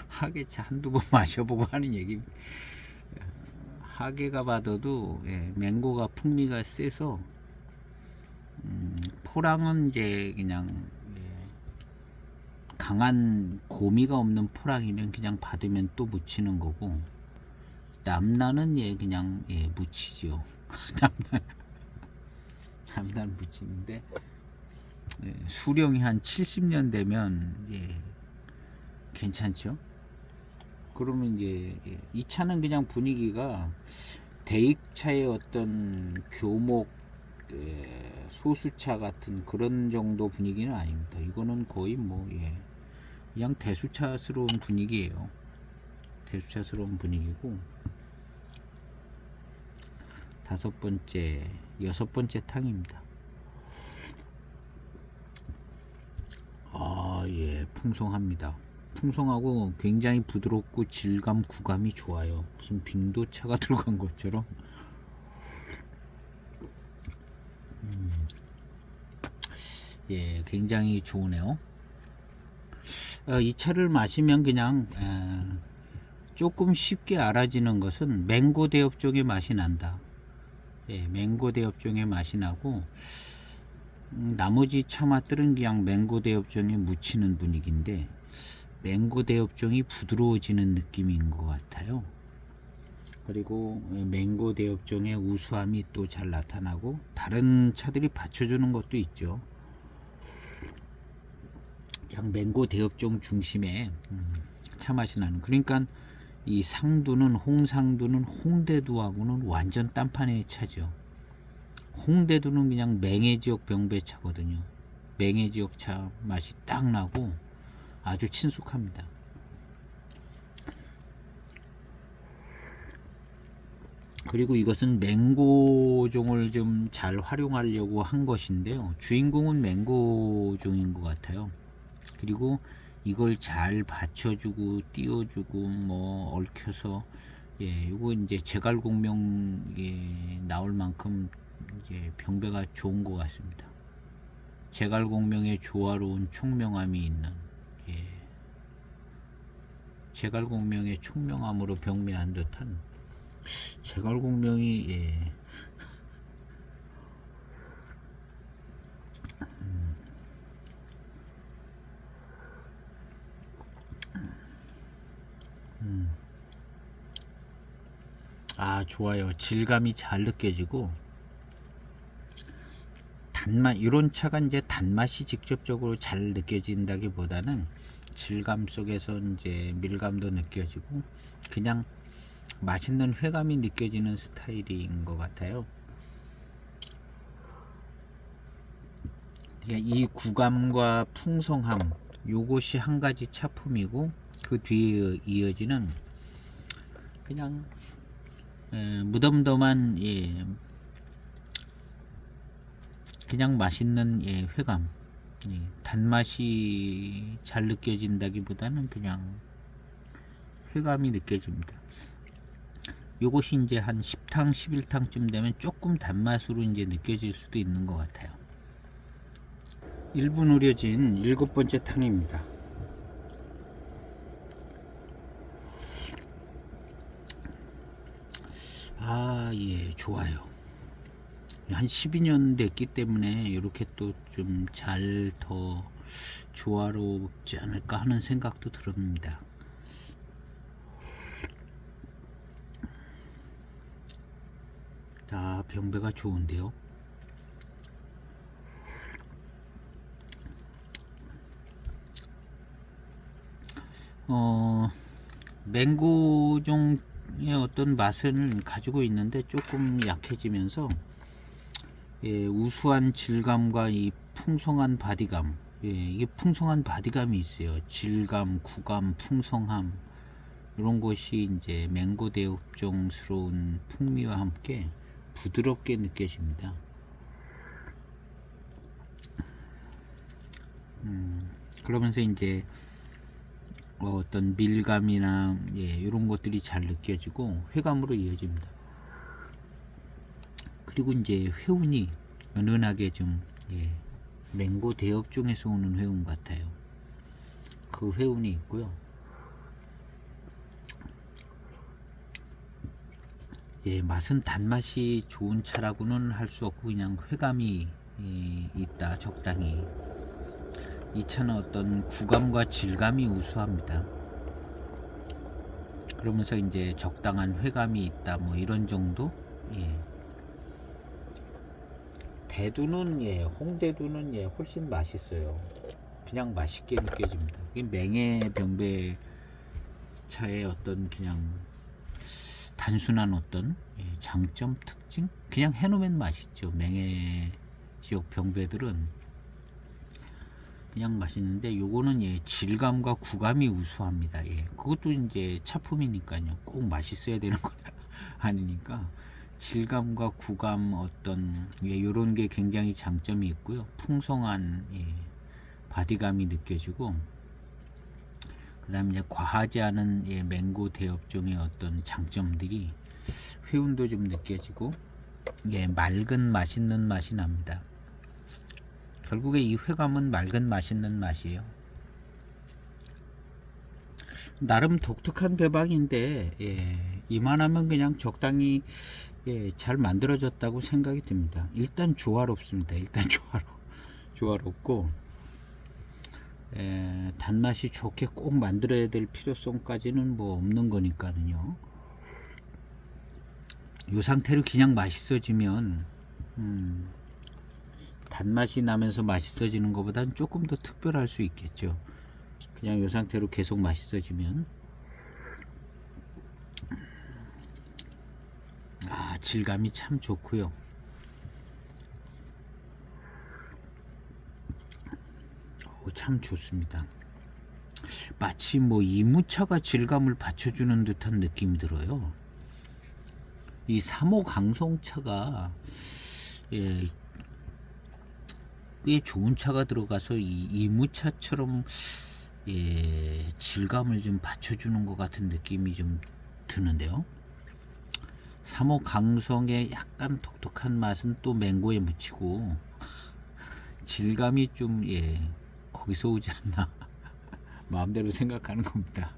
하게차 한두 번 마셔보고 하는 얘기. 하게가 받아도 예, 맹고가 풍미가 세서 포랑은 이제 그냥 예, 강한 고미가 없는 포랑이면 그냥 받으면 또 묻히는 거고, 남나는 예 그냥 예 묻히죠. 남나는 묻히는데 예, 수령이 한 70년 되면 예 괜찮죠. 그러면 이제 예, 이 차는 그냥 분위기가 대익차의 어떤 교목 예, 소수차 같은 그런 정도 분위기는 아닙니다. 이거는 거의 뭐 예, 그냥 대수차스러운 분위기예요. 대수차스러운 분위기고, 5번째, 6번째 탕입니다. 아, 예, 풍성합니다. 풍성하고 굉장히 부드럽고 질감, 구감이 좋아요. 무슨 빙도차가 들어간 것처럼. 예, 굉장히 좋으네요. 이 차를 마시면 그냥 조금 쉽게 알아지는 것은 맹고 대엽종의 맛이 난다. 예, 맹고 대엽종의 맛이 나고, 나머지 차 맛들은 그냥 맹고 대엽종에 묻히는 분위기인데, 맹고 대엽종이 부드러워지는 느낌인 것 같아요. 그리고 맹고 대엽종의 우수함이 또 잘 나타나고, 다른 차들이 받쳐주는 것도 있죠. 그냥 맹고 대엽종 중심의 차 맛이 나는. 그러니까 이 상두는, 홍상두는 홍대두하고는 완전 딴판의 차죠. 홍대두는 그냥 맹해지역 병배차거든요. 맹해지역 차 맛이 딱 나고 아주 친숙합니다. 그리고 이것은 맹고종을 좀 잘 활용하려고 한 것인데요. 주인공은 맹고종인 것 같아요. 그리고 이걸 잘 받쳐주고 띄워주고 뭐 얽혀서 예, 요거 이제 제갈공명에 나올 만큼 이제 병배가 좋은 것 같습니다. 제갈공명의 조화로운 총명함이 있는 예, 제갈공명의 총명함으로 병매한 듯한 제갈공명이 예, 아 좋아요. 질감이 잘 느껴지고, 단맛, 이런 차가 이제 단맛이 직접적으로 잘 느껴진다기보다는 질감 속에서 이제 밀감도 느껴지고 그냥 맛있는 회감이 느껴지는 스타일인 것 같아요. 이 구감과 풍성함, 요것이 한 가지 차품이고, 그 뒤에 이어지는 그냥 무덤덤한 예, 그냥 맛있는 예, 회감, 단맛이 잘 느껴진다기보다는 그냥 회감이 느껴집니다. 요것이 이제 한 10탕 11탕쯤 되면 조금 단맛으로 이제 느껴질 수도 있는 것 같아요. 1분 우려진 7번째 탕입니다. 예, 좋아요. 한 12년 됐기 때문에 이렇게 또 좀 잘 더 조화롭지 않을까 하는 생각도 듭니다. 자, 병배가 좋은데요. 맹고종의 어떤 맛을 가지고 있는데 조금 약해지면서 우수한 질감과 이 풍성한 바디감, 이게 풍성한 바디감이 있어요. 질감, 구감, 풍성함 이런 것이 이제 맹고 대업종스러운 풍미와 함께 부드럽게 느껴집니다. 그러면서 이제 어떤 밀감이나 이런 것들이 잘 느껴지고 회감으로 이어집니다. 그리고 이제 회운이 은은하게 좀 맹고 대업종에서 오는 회운 같아요. 그 회운이 있고요. 맛은 단맛이 좋은 차라고는 할 수 없고 그냥 회감이 있다 적당히. 이 차는 어떤 구감과 질감이 우수합니다. 그러면서 이제 적당한 회감이 있다 뭐 이런 정도. 대두는 홍대두는 훨씬 맛있어요. 그냥 맛있게 느껴집니다. 이게 맹해 병배 차의 어떤 그냥 단순한 어떤 장점 특징 그냥 해놓으면 맛있죠. 맹해 지역 병배들은 그냥 맛있는데 요거는 질감과 구감이 우수합니다. 그것도 이제 차품이니까요. 꼭 맛있어야 되는 건 아니니까 질감과 구감 어떤 요런 게 굉장히 장점이 있고요. 풍성한 바디감이 느껴지고 그 다음에 이제 과하지 않은 맹고 대업종의 어떤 장점들이 회운도 좀 느껴지고 맑은 맛있는 맛이 납니다. 결국에 이 회감은 맑은 맛있는 맛이에요. 나름 독특한 배방인데 이만하면 그냥 적당히 잘 만들어졌다고 생각이 듭니다. 일단 조화롭습니다. 일단 조화롭고 단맛이 좋게 꼭 만들어야 될 필요성까지는 뭐 없는 거니까요. 이 상태로 그냥 맛있어지면 단맛이 나면서 맛있어지는 것보다는 조금 더 특별할 수 있겠죠. 그냥 이 상태로 계속 맛있어지면 질감이 참 좋고요. 참 좋습니다. 마치 뭐 이무차가 질감을 받쳐주는 듯한 느낌이 들어요. 이 3호 강송차가 꽤 좋은 차가 들어가서 이 이무차처럼 질감을 좀 받쳐주는 것 같은 느낌이 좀 드는데요. 3호 강성의 약간 독특한 맛은 또 맹고에 묻히고 질감이 좀 거기서 오지 않나 마음대로 생각하는 겁니다.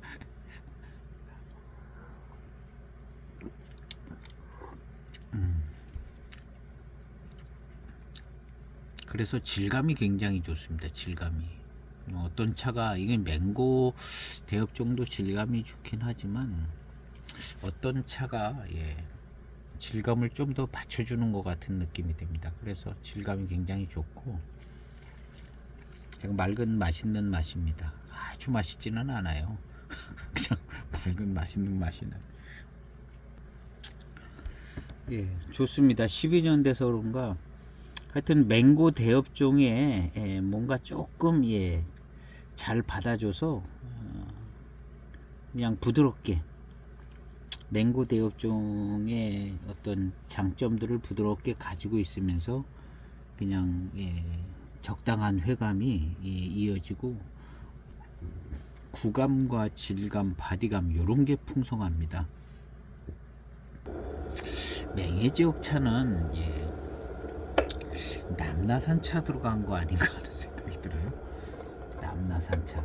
그래서 질감이 굉장히 좋습니다. 질감이 어떤 차가 이게 맹고 대업 정도 질감이 좋긴 하지만 어떤 차가 질감을 좀 더 받쳐주는 것 같은 느낌이 듭니다. 그래서 질감이 굉장히 좋고 맑은 맛있는 맛입니다. 아주 맛있지는 않아요. 그냥 맑은 맛있는 맛이 나요. 좋습니다. 12년 돼서 그런가 하여튼 맹고 대업종에 뭔가 조금 잘 받아줘서 그냥 부드럽게 맹고 대업종의 어떤 장점들을 부드럽게 가지고 있으면서 그냥 적당한 회감이 이어지고 구감과 질감, 바디감 요런 게 풍성합니다. 맹해지옥차는 남나산차 들어간 거 아닌가 하는 생각이 들어요. 남나산차.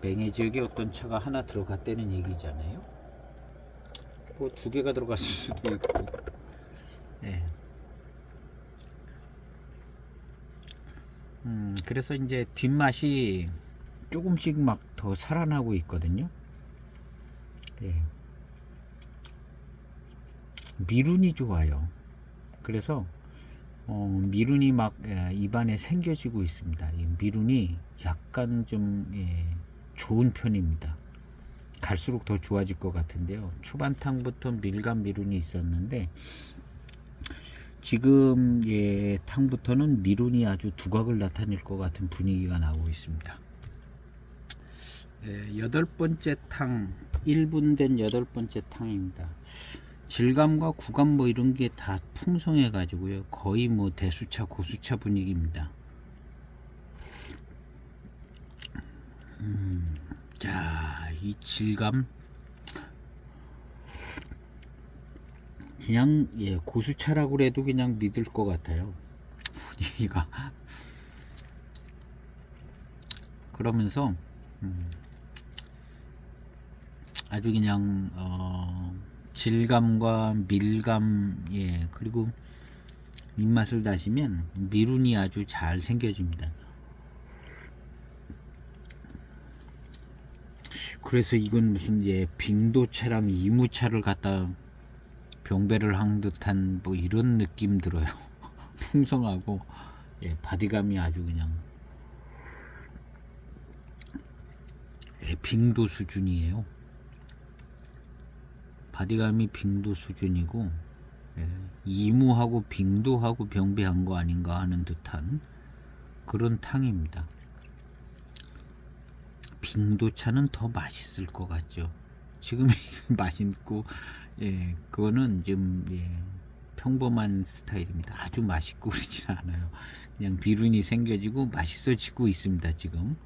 맹해지옥에 어떤 차가 하나 들어갔다는 얘기잖아요. 뭐 두 개가 들어갔을 수도 있고. 네. 그래서 이제 뒷맛이 조금씩 막 더 살아나고 있거든요. 네. 미룬이 좋아요. 그래서 미룬이 막 입안에 생겨지고 있습니다. 이 미룬이 약간 좀 좋은 편입니다. 갈수록 더 좋아질 것 같은데요. 초반탕부터 밀감 미룬이 있었는데 지금 탕부터는 미룬이 아주 두각을 나타낼 것 같은 분위기가 나오고 있습니다. 여덟 번째 탕, 1분 된 여덟 번째 탕입니다. 질감과 구감 뭐 이런 게 다 풍성해 가지고요. 거의 뭐 대수차, 고수차 분위기입니다. 자, 이 질감 그냥 고수차라고 해도 그냥 믿을 것 같아요. 분위기가 그러면서 아주 그냥 질감과 밀감 그리고 입맛을 다시면 미룬이 아주 잘 생겨집니다. 그래서 이건 무슨 빙도차랑 이무차를 갖다 병배를 한 듯한 뭐 이런 느낌 들어요. 풍성하고 바디감이 아주 그냥 빙도 수준이에요. 바디감이 빙도 수준이고 이무하고 빙도하고 병배한 거 아닌가 하는 듯한 그런 탕입니다. 빙도차는 더 맛있을 것 같죠. 지금 맛있고 그거는 좀 평범한 스타일입니다. 아주 맛있고 그러진 않아요. 그냥 비룬이 생겨지고 맛있어지고 있습니다. 지금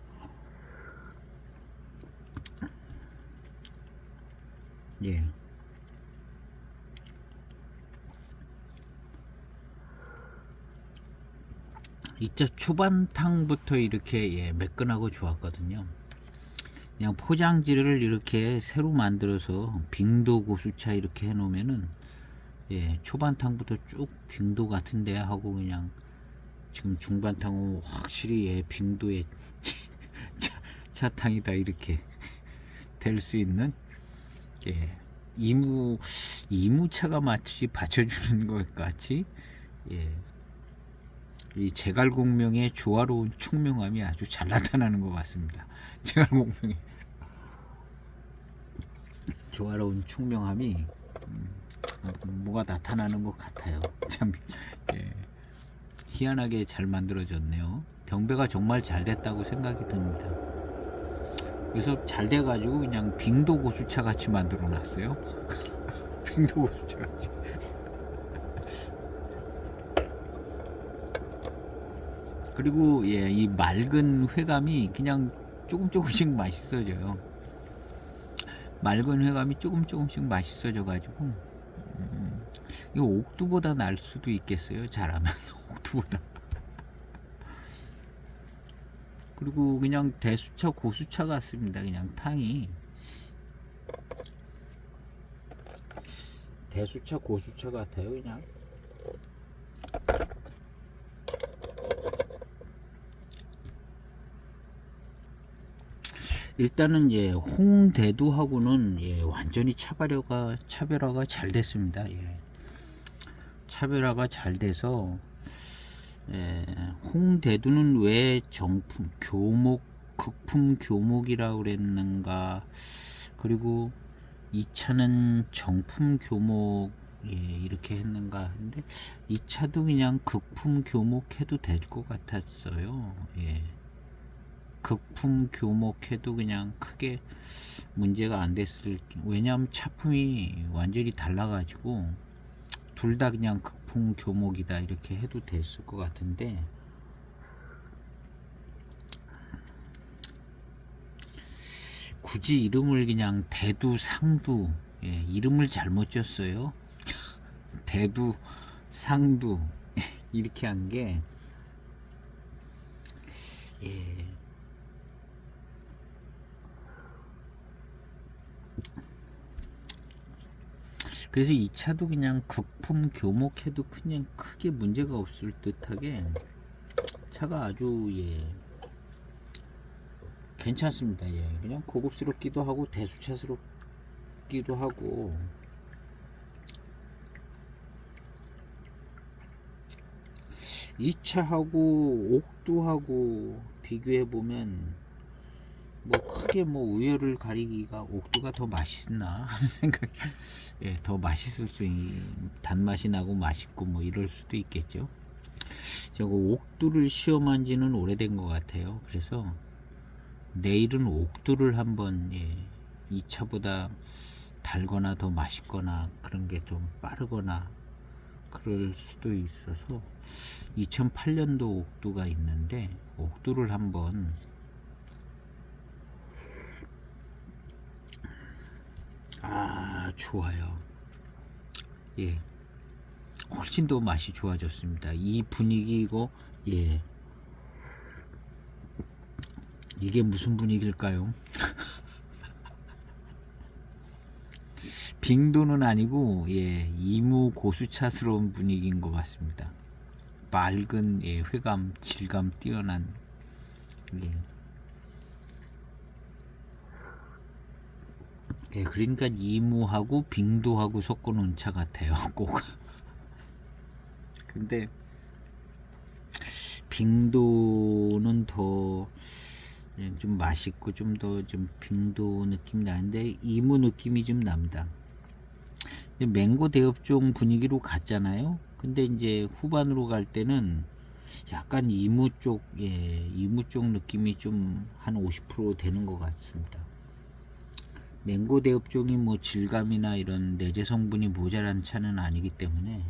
이차 초반탕부터 이렇게 매끈하고 좋았거든요. 그냥 포장지를 이렇게 새로 만들어서 빙도 고수차 이렇게 해놓으면은 초반탕부터 쭉 빙도 같은데 하고 그냥 지금 중반탕은 확실히 빙도의 차탕이다 이렇게 될 수 있는 이무차가 마치 받쳐주는 것 같이 이 제갈공명의 조화로운 총명함이 아주 잘 나타나는 것 같습니다. 제갈공명의 조화로운 총명함이 뭐가 나타나는 것 같아요. 참 희한하게 잘 만들어졌네요. 병배가 정말 잘 됐다고 생각이 듭니다. 그래서 잘 돼가지고 그냥 빙도 고수차 같이 만들어 놨어요. 빙도 고수차 같이. 그리고 이 맑은 회감이 그냥 조금씩 맛있어져요. 맑은 회감이 조금씩 맛있어져 가지고 이거 옥두보다 날 수도 있겠어요. 잘하면 옥두보다. 그리고 그냥 대수차 고수차 같습니다. 그냥 탕이 대수차 고수차 같아요. 그냥 일단은 홍대두하고는 완전히 차별화가 잘 됐습니다. 차별화가 잘 돼서 홍대두는 왜 정품 교목 극품 교목이라고 그랬는가, 그리고 이 차는 정품 교목 이렇게 했는가 근데 이 차도 그냥 극품 교목 해도 될 것 같았어요. 극품 교목해도 그냥 크게 문제가 안 됐을, 왜냐하면 차품이 완전히 달라가지고 둘 다 그냥 극풍 교목이다 이렇게 해도 됐을 것 같은데, 굳이 이름을 그냥 대두 상두, 이름을 잘못 졌어요. 대두 상두 이렇게 한 게, 그래서 이 차도 그냥 극품 교목해도 그냥 크게 문제가 없을 듯하게 차가 아주 괜찮습니다. 그냥 고급스럽기도 하고 대수차스럽기도 하고, 이 차하고 옥두하고 비교해 보면 뭐 크게 뭐 우열을 가리기가 옥두가 더 맛있나 하는 생각이, 더 맛있을 수 단맛이 나고 맛있고 뭐 이럴 수도 있겠죠. 저거 옥두를 시험한 지는 오래된 것 같아요. 그래서 내일은 옥두를 한번, 이 차보다 달거나 더 맛있거나 그런 게 좀 빠르거나 그럴 수도 있어서 2008년도 옥두가 있는데 옥두를 한번 좋아요. 훨씬 더 맛이 좋아졌습니다. 이 분위기고, 이게 무슨 분위기일까요? 빙도는 아니고, 이무 고수차스러운 분위기인 것 같습니다. 맑은, 회감, 질감 뛰어난, 그러니까 이무하고 빙도하고 섞어놓은 차 같아요. 꼭. 근데 빙도는 더 좀 맛있고 좀 더 좀 빙도 느낌 나는데 이무 느낌이 좀 납니다. 맹고 대업종 분위기로 갔잖아요. 근데 이제 후반으로 갈 때는 약간 이무 쪽 느낌이 좀 한 50% 되는 것 같습니다. 맹고 대업종이 뭐 질감이나 이런 내재 성분이 모자란 차는 아니기 때문에,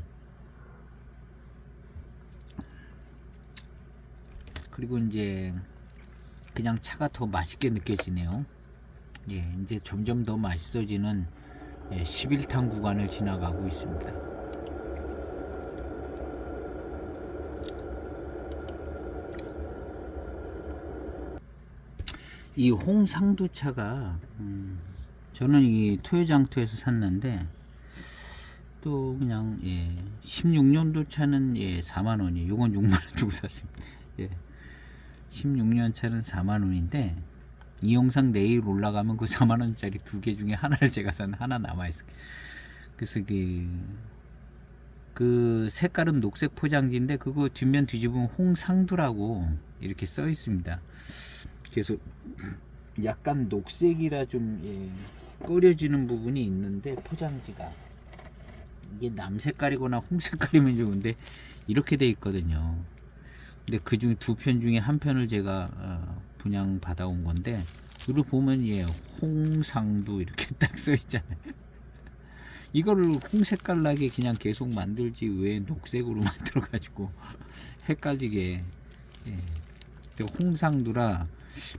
그리고 이제 그냥 차가 더 맛있게 느껴지네요. 이제 점점 더 맛있어지는 11탄 구간을 지나가고 있습니다. 이 홍상두 차가 저는 이 토요장터에서 샀는데, 또 그냥 16년도 차는 4만원이, 요건 6만원 주고 샀습니다. 16년 차는 4만원인데 이 영상 내일 올라가면 그 4만원짜리 두 개 중에 하나를 제가 산, 하나 남아있어요. 그래서 그 색깔은 녹색 포장지인데 그거 뒷면 뒤집으면 홍상두라고 이렇게 써 있습니다. 그래서 약간 녹색이라 좀 꺼려지는 부분이 있는데, 포장지가 이게 남색깔이거나 홍색깔이면 좋은데 이렇게 돼 있거든요. 근데 그 중에 두 편 중에 한 편을 제가 분양 받아온 건데, 이거 보면 홍상두 이렇게 딱 써 있잖아요. 이거를 홍색깔 나게 그냥 계속 만들지 왜 녹색으로 만들어 가지고 헷갈리게. 홍상두라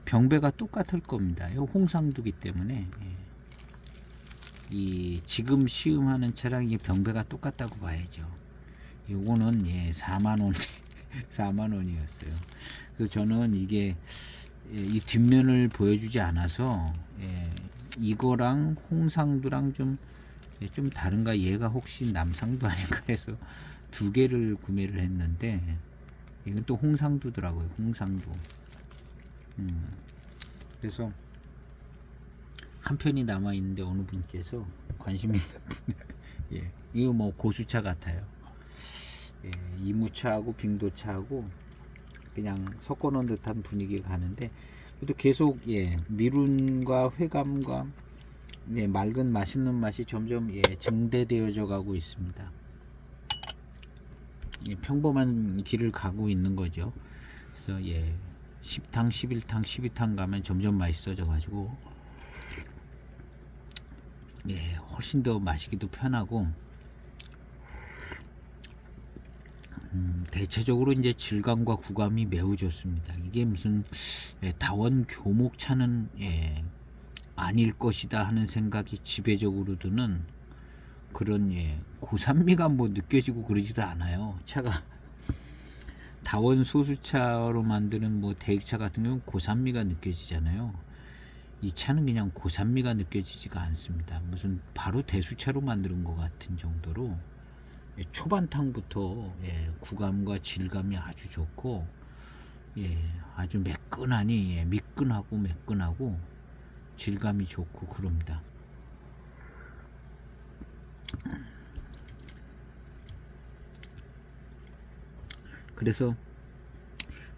병배가 똑같을 겁니다. 이 홍상두기 때문에 이 지금 시음하는 차랑 이 병배가 똑같다고 봐야죠. 요거는 4만원 4만원이었어요. 그래서 저는 이게 이 뒷면을 보여주지 않아서 이거랑 홍상두랑 좀 다른가, 얘가 혹시 남상두 아닌가 해서 두 개를 구매를 했는데, 이건 또 홍상두더라고요. 홍상두. 그래서 한 편이 남아 있는데 어느 분께서 관심 있는 분, 이거 뭐 고수차 같아요. 이무차하고 빙도차하고 그냥 섞어놓은 듯한 분위기가 가는데, 그래도 계속 미룬과 회감과 맑은 맛있는 맛이 점점 증대되어져 가고 있습니다. 평범한 길을 가고 있는 거죠. 그래서 10탕, 11탕, 12탕 가면 점점 맛있어져 가지고 훨씬 더 마시기도 편하고, 대체적으로 이제 질감과 구감이 매우 좋습니다. 이게 무슨 다원 교목차는 아닐 것이다 하는 생각이 지배적으로 드는 그런 고산미가 뭐 느껴지고 그러지도 않아요. 차가 다원 소수차로 만드는 뭐 대익차 같은 경우는 고산미가 느껴지잖아요. 이 차는 그냥 고산미가 느껴지지가 않습니다. 무슨 바로 대수차로 만드는 것 같은 정도로 초반탕부터 구감과 질감이 아주 좋고 아주 매끈하니 미끈하고 매끈하고 질감이 좋고 그럽니다. 그래서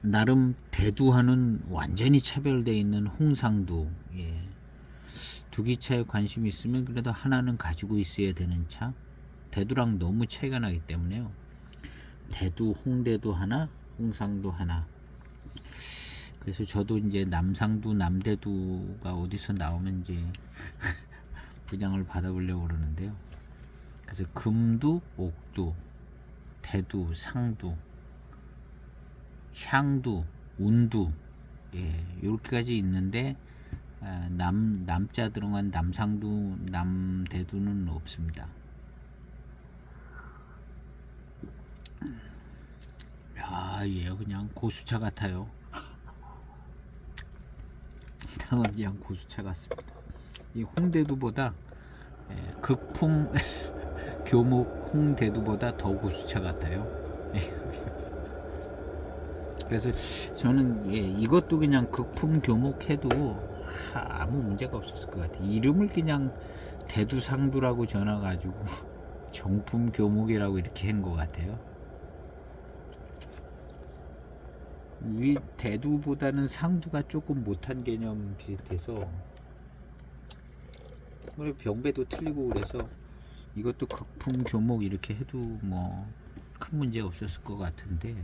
나름 대두하는 완전히 차별되어 있는 홍상두, 두기차에 관심이 있으면 그래도 하나는 가지고 있어야 되는 차. 대두랑 너무 차이가 나기 때문에요. 대두, 홍대두 하나, 홍상두 하나. 그래서 저도 이제 남상두, 남대두가 어디서 나오면 이제 분양을 받아보려고 그러는데요. 그래서 금두, 옥두, 대두, 상두, 향두, 운두, 이렇게까지 있는데 남자 들어간 남상두, 남대두는 없습니다. 야, 얘 그냥 고수차 같아요. 당은 그냥 고수차 같습니다. 이 홍대두보다 극품 교목 홍대두보다 더 고수차 같아요. 그래서 저는 이것도 그냥 극품 교목해도 아무 문제가 없었을 것 같아요. 이름을 그냥 대두상두라고 전화가지고 정품 교목이라고 이렇게 한 것 같아요. 위 대두보다는 상두가 조금 못한 개념 비슷해서 병배도 틀리고 그래서 이것도 극품 교목 이렇게 해도 뭐 큰 문제 없었을 것 같은데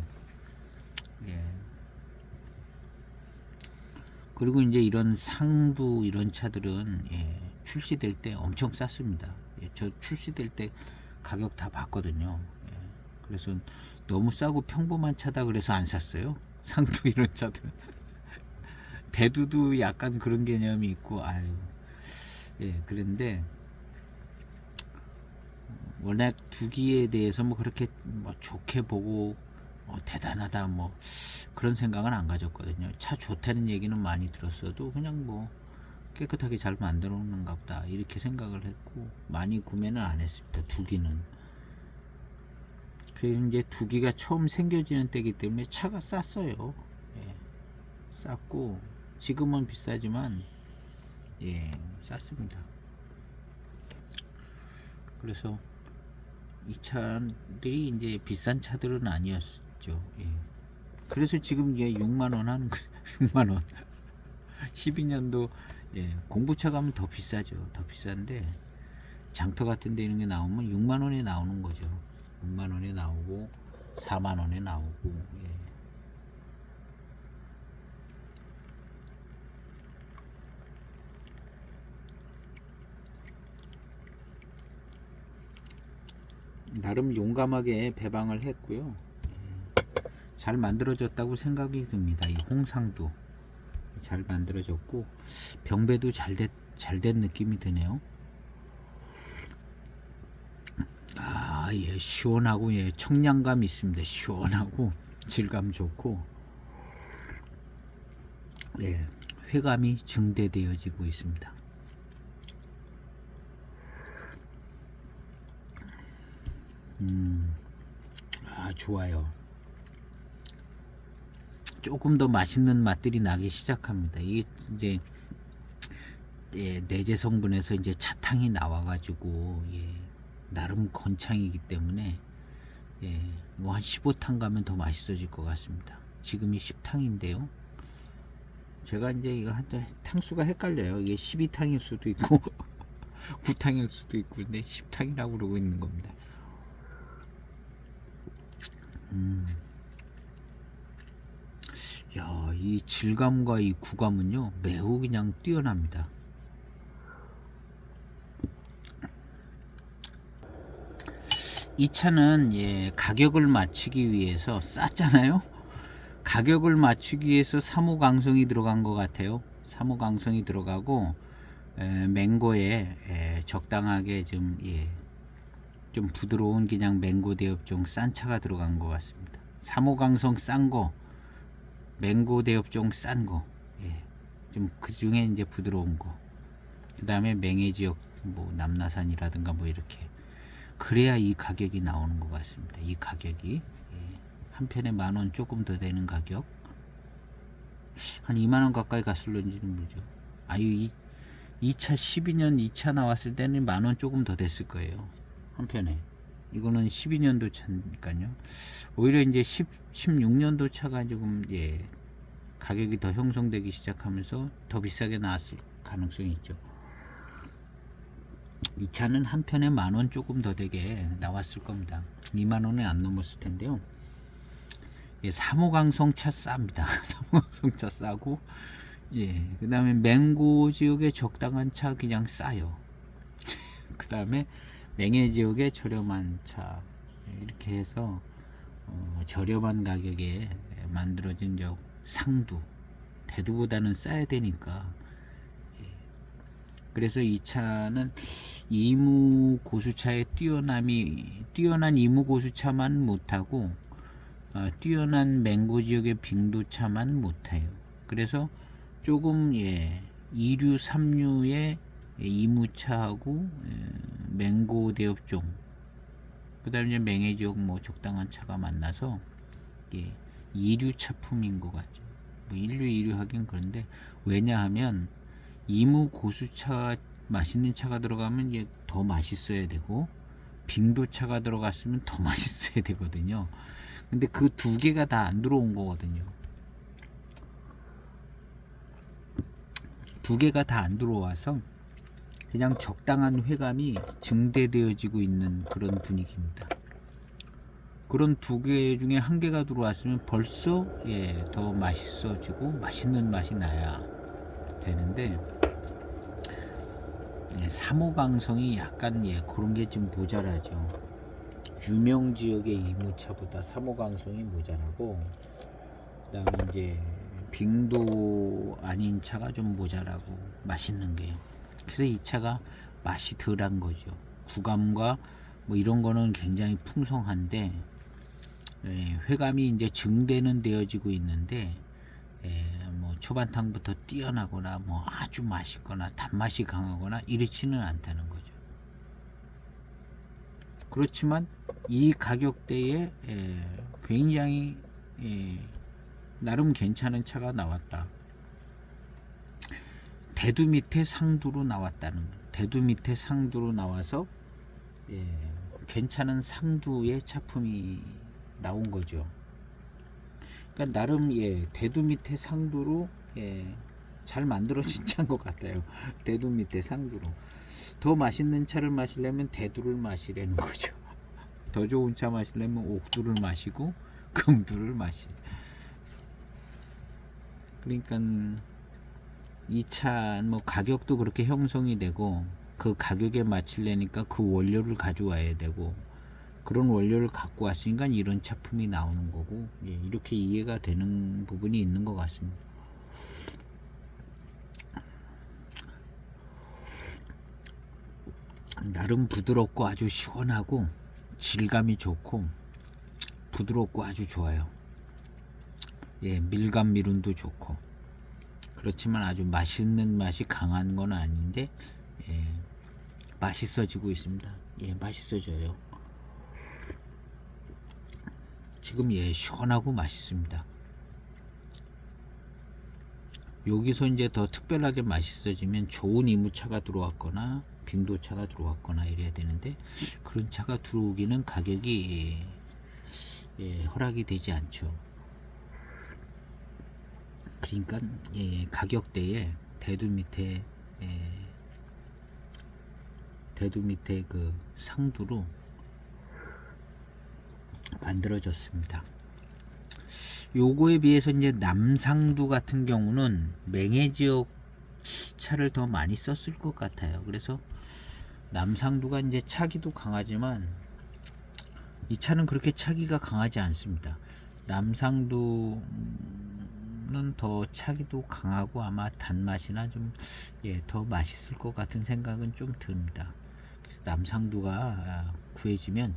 그리고 이제 이런 상두 이런 차들은 출시될 때 엄청 쌌습니다. 저 출시될 때 가격 다 봤거든요. 그래서 너무 싸고 평범한 차다 그래서 안 샀어요. 상두 이런 차들은. 대두도 약간 그런 개념이 있고 그런데 워낙 두기에 대해서 뭐 그렇게 뭐 좋게 보고 대단하다 뭐 그런 생각은 안 가졌거든요. 차 좋다는 얘기는 많이 들었어도 그냥 뭐 깨끗하게 잘 만들어 놓는가 보다 이렇게 생각을 했고 많이 구매는 안 했습니다. 두기는. 그래서 이제 두기가 처음 생겨지는 때이기 때문에 차가 쌌어요. 쌌고 지금은 비싸지만 쌌습니다. 그래서 이 차들이 이제 비싼 차들은 아니었죠. 그래서 지금 6만원 하는 거 6만원 12년도 공부차 가면 더 비싸죠. 더 비싼데 장터 같은 데 이런 게 나오면 6만원에 나오는 거죠. 6만원에 나오고 4만원에 나오고 나름 용감하게 배방을 했고요. 잘 만들어졌다고 생각이 듭니다. 이 홍상도 잘 만들어졌고 병배도 잘 된 느낌이 드네요. 시원하고 청량감 있습니다. 시원하고 질감 좋고 회감이 증대되어지고 있습니다. 좋아요. 조금 더 맛있는 맛들이 나기 시작합니다. 이게 이제 내재 성분에서 이제 차탕이 나와가지고 나름 건창이기 때문에 이거 한 15탕 가면 더 맛있어질 것 같습니다. 지금이 10탕인데요. 제가 이제 이거 한테 탕수가 헷갈려요. 이게 12탕일 수도 있고 9탕일 수도 있고 근데 10탕이라고 그러고 있는 겁니다. 야, 이 질감과 이 구감은요 매우 그냥 뛰어납니다. 이 차는 가격을 맞추기 위해서 쌌잖아요. 가격을 맞추기 위해서 사무강성이 들어간 것 같아요. 사무강성이 들어가고 맹고에 적당하게 좀 부드러운 그냥 맹고 대엽종 싼 차가 들어간 것 같습니다. 사무강성 싼 거, 맹고 대엽종 싼 거, 좀 그 중에 이제 부드러운 거. 그 다음에 맹해 지역 뭐 남나산이라든가 뭐 이렇게. 그래야 이 가격이 나오는 것 같습니다. 이 가격이 한 편에 10,000원 조금 더 되는 가격, 한 20,000원 가까이 갔을런지는 모르죠. 이 차 12년 이 차 나왔을 때는 10,000원 조금 더 됐을 거예요. 한 편에. 이거는 12년도 차니까요. 오히려 이제 16년도 차가 조금 가격이 더 형성되기 시작하면서 더 비싸게 나왔을 가능성이 있죠. 이 차는 한 편에 10,000원 조금 더 되게 나왔을 겁니다. 20,000원에 안 넘었을 텐데요. 사무강성 차 쌉니다. 사무강성 차 싸고, 그 다음에 맹고 지역에 적당한 차 그냥 싸요. 그 다음에 맹해 지역에 저렴한 차, 이렇게 해서 저렴한 가격에 만들어진 상두, 대두보다는 싸야 되니까. 그래서 이 차는 이무 고수차의 뛰어난 이무 고수차만 못하고 뛰어난 맹고 지역의 빙도차만 못해요. 그래서 조금 이류 3류의 이무차하고 맹고 대엽종, 그 다음에 이제 맹해 지역 뭐 적당한 차가 만나서 2류 차품인 것 같죠. 뭐 1류 2류 하긴 그런데, 왜냐하면 이무 고수차 맛있는 차가 들어가면 이게 더 맛있어야 되고, 빙도차가 들어갔으면 더 맛있어야 되거든요. 근데 그 두 개가 다 안 들어온 거거든요. 두 개가 다 안 들어와서 그냥 적당한 회감이 증대되어지고 있는 그런 분위기입니다. 그런 두 개 중에 한 개가 들어왔으면 벌써 더 맛있어지고 맛있는 맛이 나야 되는데, 사무강성이 약간 그런 게 좀 모자라죠. 유명 지역의 이무차보다 사무강성이 모자라고, 그 다음에 이제 빙도 아닌 차가 좀 모자라고 맛있는 게. 그래서 이 차가 맛이 덜한 거죠. 구감과 뭐 이런 거는 굉장히 풍성한데, 회감이 이제 증대는 되어지고 있는데, 뭐 초반탕부터 뛰어나거나 뭐 아주 맛있거나 단맛이 강하거나 이렇지는 않다는 거죠. 그렇지만 이 가격대에 굉장히 나름 괜찮은 차가 나왔다. 대두 밑에 상두로 나왔다는, 대두 밑에 상두로 나와서 괜찮은 상두의 차품이 나온 거죠. 그러니까 나름 대두 밑에 상두로 잘 만들어진 차인 것 같아요. 대두 밑에 상두로. 더 맛있는 차를 마시려면 대두를 마시라는 거죠. 더 좋은 차 마시려면 옥두를 마시고 금두를 마시. 그러니까 이 차 뭐 가격도 그렇게 형성이 되고, 그 가격에 맞추려니까 그 원료를 가져와야 되고, 그런 원료를 갖고 왔으니까 이런 차품이 나오는 거고, 이렇게 이해가 되는 부분이 있는 것 같습니다. 나름 부드럽고 아주 시원하고 질감이 좋고 부드럽고 아주 좋아요. 밀감 미룬도 좋고. 그렇지만 아주 맛있는 맛이 강한 건 아닌데 맛있어지고 있습니다. 맛있어져요. 지금 시원하고 맛있습니다. 여기서 이제 더 특별하게 맛있어지면 좋은 이무차가 들어왔거나 빙도차가 들어왔거나 이래야 되는데, 그런 차가 들어오기는 가격이 허락이 되지 않죠. 그러니까 가격대에 대두 밑에 그 상두로 만들어졌습니다. 요거에 비해서 이제 남상두 같은 경우는 맹해 지역 차를 더 많이 썼을 것 같아요. 그래서 남상두가 이제 차기도 강하지만 이 차는 그렇게 차기가 강하지 않습니다. 남상두는 더 차기도 강하고 아마 단맛이나 좀 더 맛있을 것 같은 생각은 좀 듭니다. 그래서 남상두가 구해지면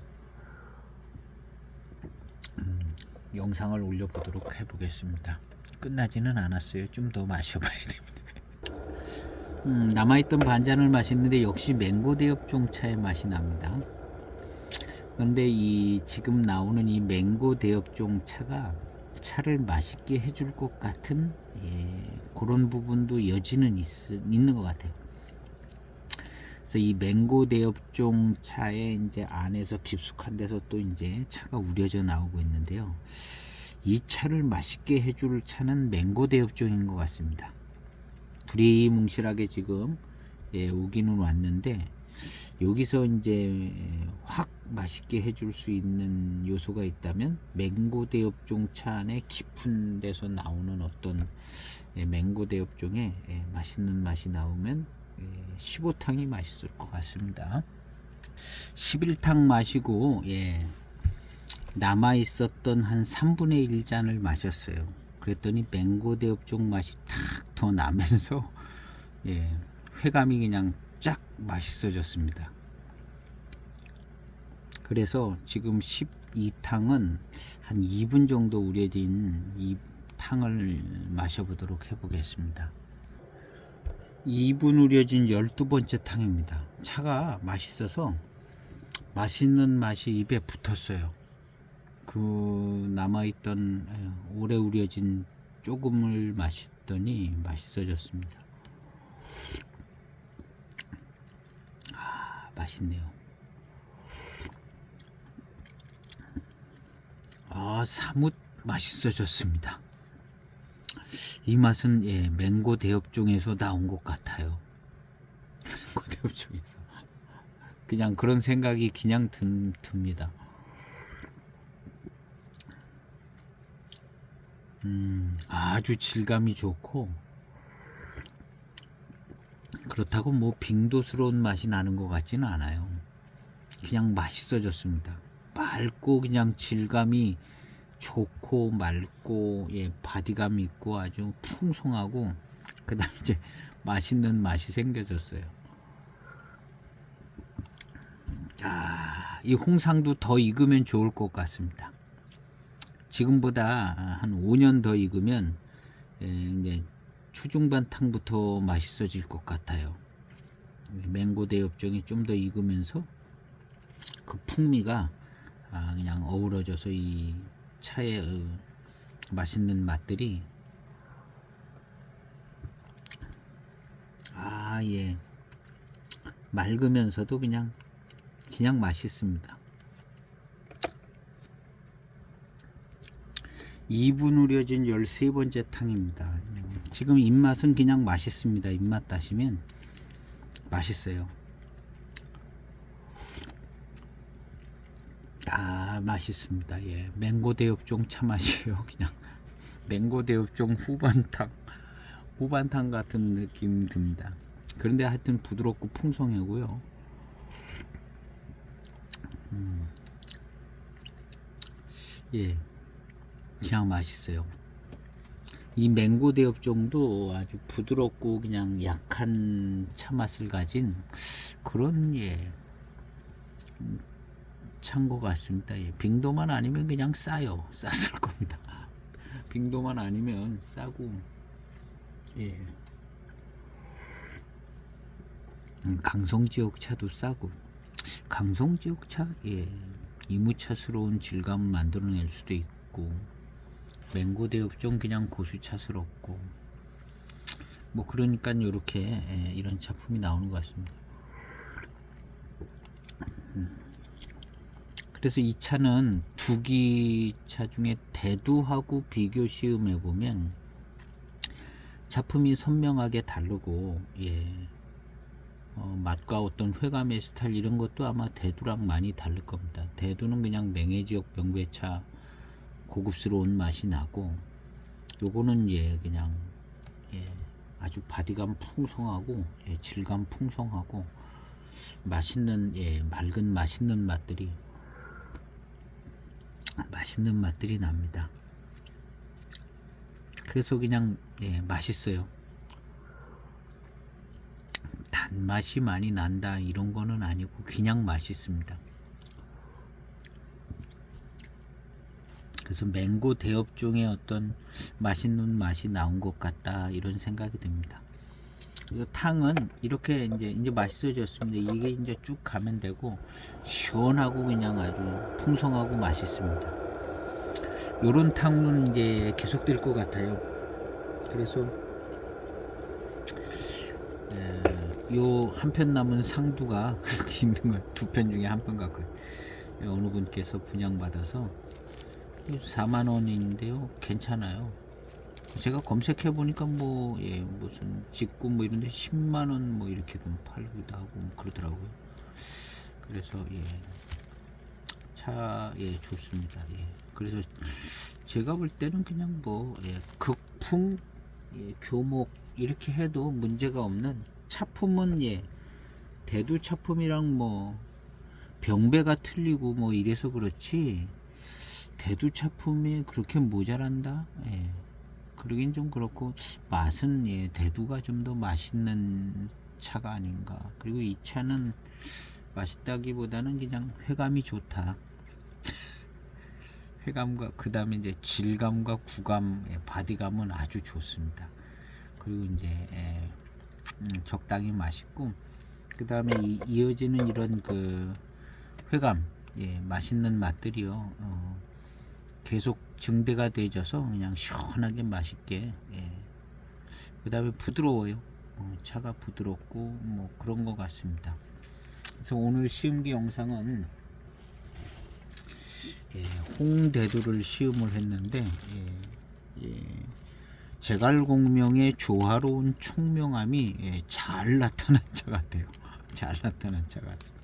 영상을 올려보도록 해보겠습니다. 끝나지는 않았어요. 좀 더 마셔봐야 됩니다. 남아있던 반잔을 마셨는데 역시 맹고 대엽종 차의 맛이 납니다. 그런데 이 지금 나오는 이 맹고 대엽종 차가 차를 맛있게 해줄 것 같은 그런 부분도 여지는 있는 것 같아요. 그래서 이 맹고 대엽종 차에 이제 안에서 깊숙한 데서 또 이제 차가 우려져 나오고 있는데요. 이 차를 맛있게 해줄 차는 맹고 대엽종인 것 같습니다. 두리뭉실하게 지금 오기는 왔는데 여기서 이제 확 맛있게 해줄 수 있는 요소가 있다면 맹고 대엽종 차 안에 깊은 데서 나오는 어떤 맹고 대엽종의 맛있는 맛이 나오면 15탕이 맛있을 것 같습니다. 11탕 마시고 남아 있었던 한 3분의 1잔을 마셨어요. 그랬더니 맹고 대엽종 맛이 탁 더 나면서 회감이 그냥 쫙 맛있어졌습니다. 그래서 지금 12탕은 한 2분 정도 우려진 이 탕을 마셔보도록 해보겠습니다. 2분 우려진 12번째 탕입니다. 차가 맛있어서 맛있는 맛이 입에 붙었어요. 그 남아있던 오래 우려진 조금을 마시더니 맛있어졌습니다. 맛있네요. 사뭇 맛있어졌습니다. 이 맛은 맹고 대엽종에서 나온 것 같아요. 맹고 대엽종에서 그냥 그런 생각이 그냥 듭니다. 아주 질감이 좋고 그렇다고 뭐 빙도스러운 맛이 나는 것 같지는 않아요. 그냥 맛있어졌습니다. 맑고 그냥 질감이 좋고 맑고 바디감 있고 아주 풍성하고 그 다음 이제 맛있는 맛이 생겨졌어요. 이 홍상도 더 익으면 좋을 것 같습니다. 지금보다 한 5년 더 익으면 이제 초중반 탕부터 맛있어질 것 같아요. 맹고 대엽종이 좀 더 익으면서 그 풍미가 그냥 어우러져서 이 차의 맛있는 맛들이 맑으면서도 그냥 맛있습니다. 2분 우려진 13번째 탕입니다. 지금 입맛은 그냥 맛있습니다. 입맛 따시면 맛있어요. 맛있습니다. 맹고 대엽종 차 맛이에요. 그냥 맹고 대엽종 후반탕 같은 느낌 듭니다. 그런데 하여튼 부드럽고 풍성하고요. 그냥 맛있어요. 이 맹고 대엽종도 아주 부드럽고 그냥 약한 차 맛을 가진 그런 차인 것 같습니다. 빙도만 아니면 그냥 싸요. 쌌을 겁니다. 빙도만 아니면 싸고 강성 지역 차도 싸고 강성 지역 차 이무차스러운 질감을 만들어낼 수도 있고 맹고 대엽종 그냥 고수차스럽고 뭐 그러니까 이렇게 이런 작품이 나오는 것 같습니다. 그래서 이 차는 두기차 중에 대두하고 비교 시음해 보면 작품이 선명하게 다르고 맛과 어떤 회감의 스타일 이런 것도 아마 대두랑 많이 다를 겁니다. 대두는 그냥 맹해지역 명배차 고급스러운 맛이 나고 요거는 그냥 아주 바디감 풍성하고 질감 풍성하고 맛있는 맑은 맛있는 맛들이 맛있는 맛들이 납니다. 그래서 그냥 맛있어요. 단맛이 많이 난다 이런 거는 아니고 그냥 맛있습니다. 그래서 맹고 대엽종의 어떤 맛있는 맛이 나온 것 같다 이런 생각이 듭니다. 그래서 탕은 이렇게 이제 맛있어졌습니다. 이게 이제 쭉 가면 되고 시원하고 그냥 아주 풍성하고 맛있습니다. 요런 탕은 이제 계속될 것 같아요. 그래서 요 한편 남은 상두가 있는 거 두 편 중에 한 편 갖고 어느 분께서 분양받아서 4만원인데요 괜찮아요. 제가 검색해 보니까 뭐 무슨 직구 뭐 이런데 10만원 뭐 이렇게도 팔기도 하고 그러더라고요. 그래서 차 좋습니다. 그래서 제가 볼 때는 그냥 뭐 극풍 교목 이렇게 해도 문제가 없는 차품은 대두 차품이랑 뭐 병배가 틀리고 뭐 이래서 그렇지 대두 차품이 그렇게 모자란다? 그러긴 좀 그렇고 맛은 대두가 좀 더 맛있는 차가 아닌가. 그리고 이 차는 맛있다기보다는 그냥 회감이 좋다. 회감과 그 다음에 이제 질감과 구감, 바디감은 아주 좋습니다. 그리고 이제 적당히 맛있고 그 다음에 이어지는 이런 그 회감, 맛있는 맛들이요. 계속 증대가 되져서 그냥 시원하게 맛있게. 그 다음에 부드러워요. 차가 부드럽고 뭐 그런 것 같습니다. 그래서 오늘 시음기 영상은 홍대두를 시음을 했는데 제갈공명의 조화로운 총명함이 잘 나타난 차 같아요. 잘 나타난 차 같습니다.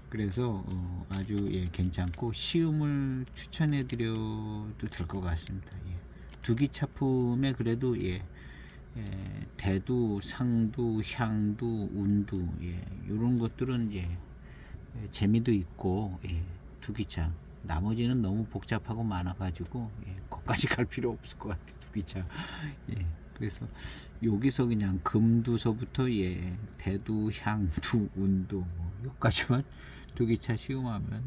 그래서 아주 괜찮고 시음을 추천해 드려도 될 것 같습니다. 두기 차품에 그래도 대두, 상두, 향두, 운두 이런 것들은 재미도 있고 두기차. 나머지는 너무 복잡하고 많아가지고 거기까지 갈 필요 없을 것 같아요. 두기차. 그래서 여기서 그냥 금두서부터 대두, 향두, 운두 여기까지만 두기차 시음하면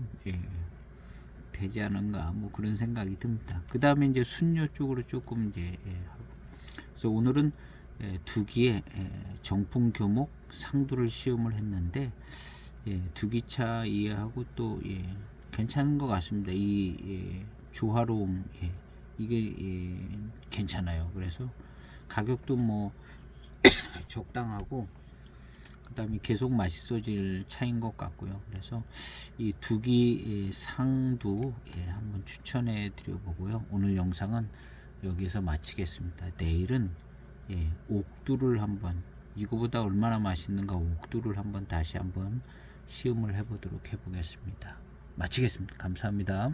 되지 않은가 뭐 그런 생각이 듭니다. 그 다음에 이제 순료 쪽으로 조금 하고. 그래서 오늘은 두기의 정품 교목 상두를 시음을 했는데 두기차 이해하고 또 괜찮은 것 같습니다. 이 조화로움 이게 괜찮아요. 그래서 가격도 뭐 적당하고 그 다음에 계속 맛있어질 차인 것 같고요. 그래서 이 두기 상두 한번 추천해 드려 보고요. 오늘 영상은 여기서 마치겠습니다. 내일은 옥두를 한번 이거보다 얼마나 맛있는가 옥두를 한번 다시 한번 시음을 해 보도록 해 보겠습니다. 마치겠습니다. 감사합니다.